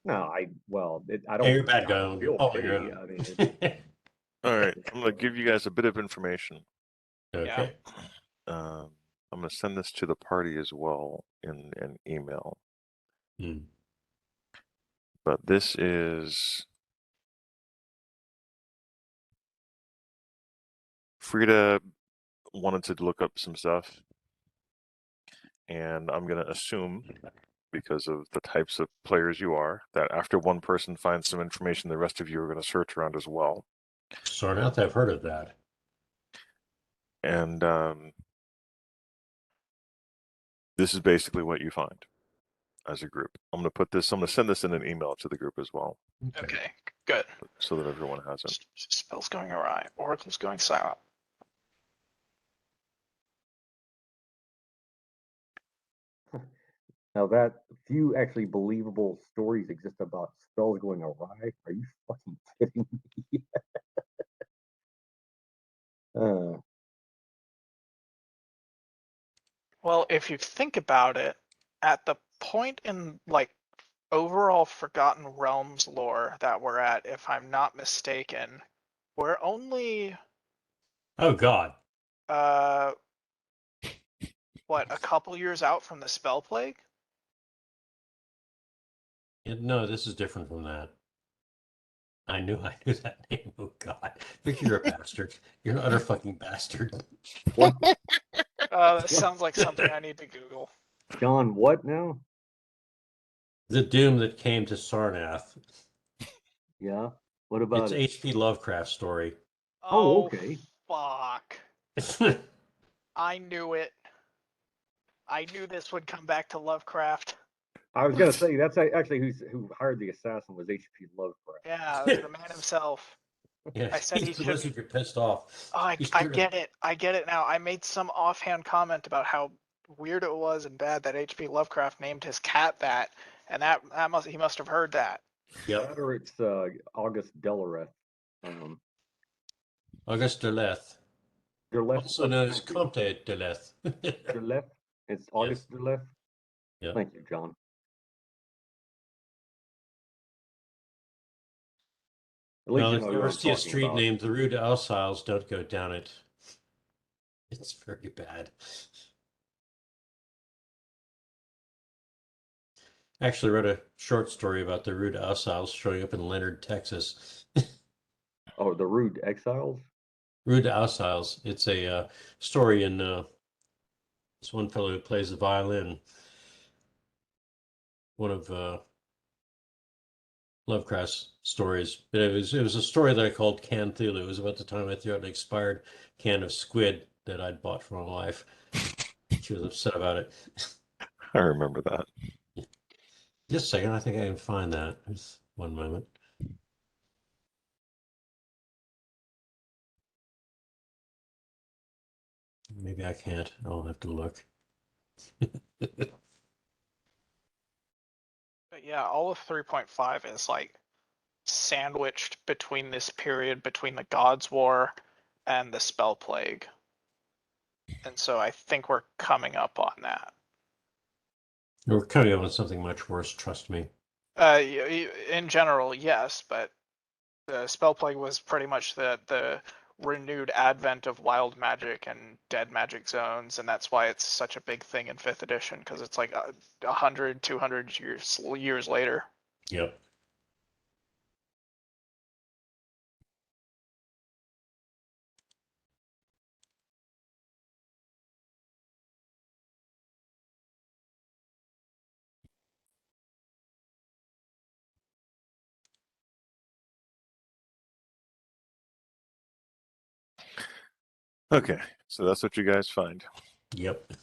No, I don't. Hey, you're a bad I guy don't on feel all your pity. own. I mean, All right, I'm going to give you guys a bit of information. Okay. I'm going to send this to the party as well in an email. But this is Frida wanted to look up some stuff, and I'm going to assume, because of the types of players you are, that after one person finds some information, the rest of you are going to search around as well. Sarnath, I've heard of that. And this is basically what you find as a group. I'm going to send this in an email to the group as well. Okay, good. So that everyone has it. Spell's going awry. Oracle's going silent. now that few actually believable stories exist about spells going awry. Are you fucking kidding me? Well, if you think about it, at the point in like overall Forgotten Realms lore that we're at, if I'm not mistaken, we're only Oh God. What, a couple years out from the spell plague? No, this is different from that. I knew that name. Oh God, Victor, you're a bastard. You're an utter fucking bastard. What? That sounds like something I need to Google. John, what now? The doom that came to Sarnath. Yeah. What about it's it? H.P. Lovecraft story. Oh, okay. Fuck. I knew it. I knew this would come back to Lovecraft. I was gonna say that's actually who hired the assassin was H.P. Lovecraft. Yeah, the man himself. Yeah, I said he the should. wizard, you're pissed off. Oh, I get it. I get it now. I made some offhand comment about how weird it was and bad that H.P. Lovecraft named his cat that, and he must have heard that. Yeah. Or it's August Delareth. August Derleth. Also known as Comte Derleth. Derleth? It's August Derleth? Yeah. Thank you, John. Well, if you ever see a street named the Rue de Alsails, don't go down it. It's very bad. I actually wrote a short story about the Rue de Alsails showing up in Leonard, Texas. Oh, the Rude Exiles? Rue de Alsails. It's a story in this one fellow who plays the violin. One of Lovecraft's stories. But it was a story that I called Cthulu. It was about the time I threw out an expired can of squid that I'd bought for my wife. She was upset about it. I remember that. Just a second, I think I can find that. Just one moment. Maybe I can't. I'll have to look. But yeah, all of 3.5 is like sandwiched between this period between the God's War and the Spell Plague. And so I think we're coming up on that. We're coming up on something much worse, trust me. In general, yes, but the Spell Plague was pretty much the renewed advent of wild magic and dead magic zones, and that's why it's such a big thing in 5th edition, because it's like 100, 200 years later. Yep. Okay, so that's what you guys find. Yep.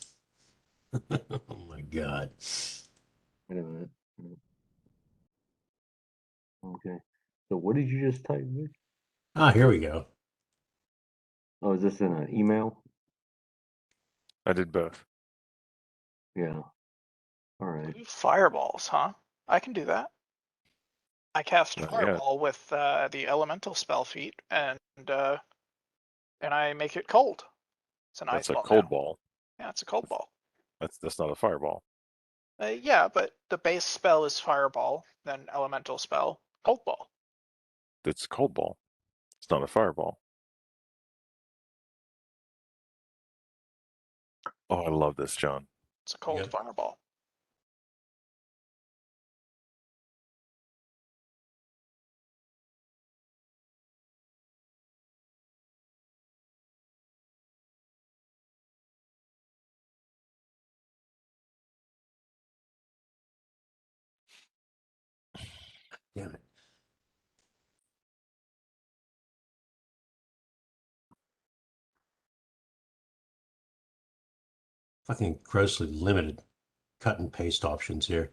Oh my God. Wait a minute. Okay. So what did you just type, Vic? Ah, here we go. Oh, is this in an email? I did both. Yeah. All right. Fireballs, huh? I can do that. I cast Not Fireball with the elemental spell feat, and I make it cold. It's an That's ice a ball cold now. ball. Yeah, it's a cold ball. That's not a fireball. Yeah, but the base spell is Fireball, then elemental spell, cold ball. It's a cold ball. It's not a fireball. Oh, I love this, John. It's a cold fireball. Damn it. Fucking grossly limited cut and paste options here.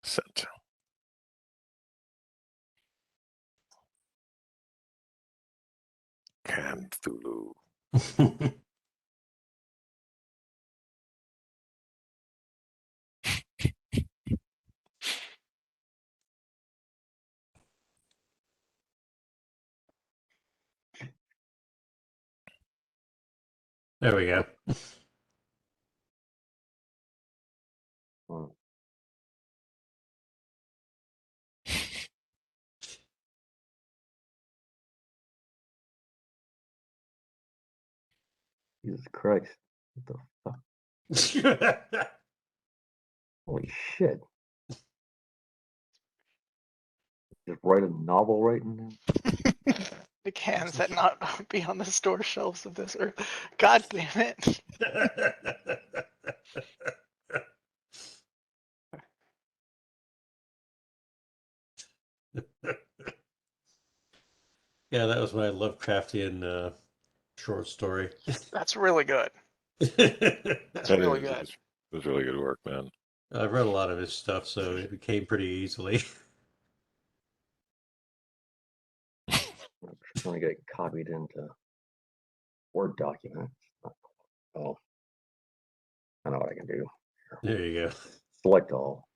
Sent. Cthulu. There we go. Jesus Christ. What the fuck? Holy shit. Just write a novel right now? Cans that not be on the store shelves of this earth. God damn it. Yeah, that was my Lovecraftian short story. That's really good. That's really good. It was really good work, man. I read a lot of his stuff, so it came pretty easily. I'm trying to get it copied into Word document. Oh, I know what I can do. There you go. Select all.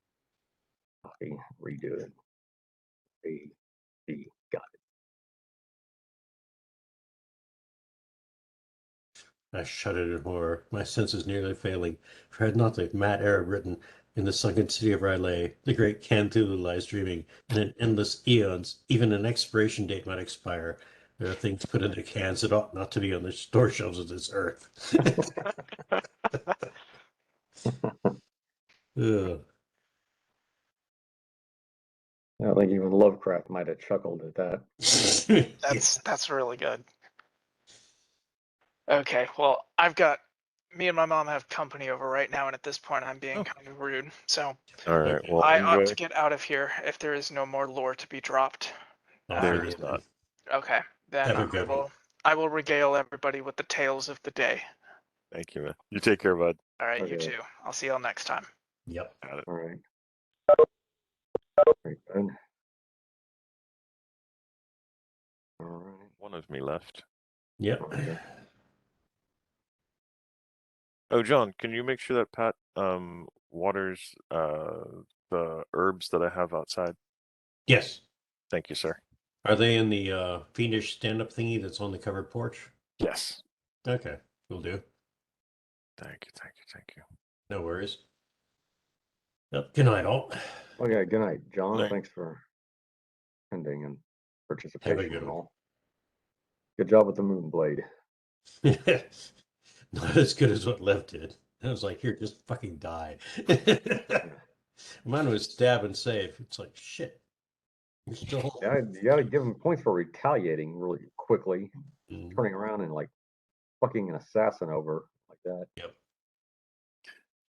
Copy, redo it. Got it. I shuddered in horror, my senses nearly failing, for had not the mad Arab written, "In the sunken city of R'lyeh, the great Cthulhu lies dreaming, and in endless eons, even an expiration date might expire. There are things put into cans that ought not to be on the store shelves of this earth." Ugh. I think even Lovecraft might have chuckled at that. That's really good. Okay, well, me and my mom have company over right now, and at this point I'm being kind of rude. So All right, well, I enjoy. ought to get out of here if there is no more lore to be dropped. There is not. Okay, then Have a good one. I will regale everybody with the tales of the day. Thank you, man. You take care, bud. All right, you Okay. too. I'll see y'all next time. Yep. Got it. All right. Very good. All right. One of me left. Yep. Okay. Oh, John, can you make sure that Pat waters the herbs that I have outside? Yes. Thank you, sir. Are they in the fiendish stand-up thingy that's on the covered porch? Yes. Okay, will do. Thank you, thank you, thank you. No worries. Yep. Good night, all. Okay, good night, John. Night. Thanks for attending and Have a participation good and one. all. Good job with the moon blade. Not as good as what Lev did. I was like, here, just fucking die. Mine was stab and save. It's like, shit. You're still... Yeah, you gotta give him points for retaliating really quickly, Mm. turning around and like fucking an assassin over like that. Yep.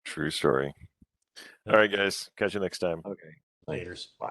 True story. Yep. All right, guys. Catch you next time. Okay. Laters. Bye.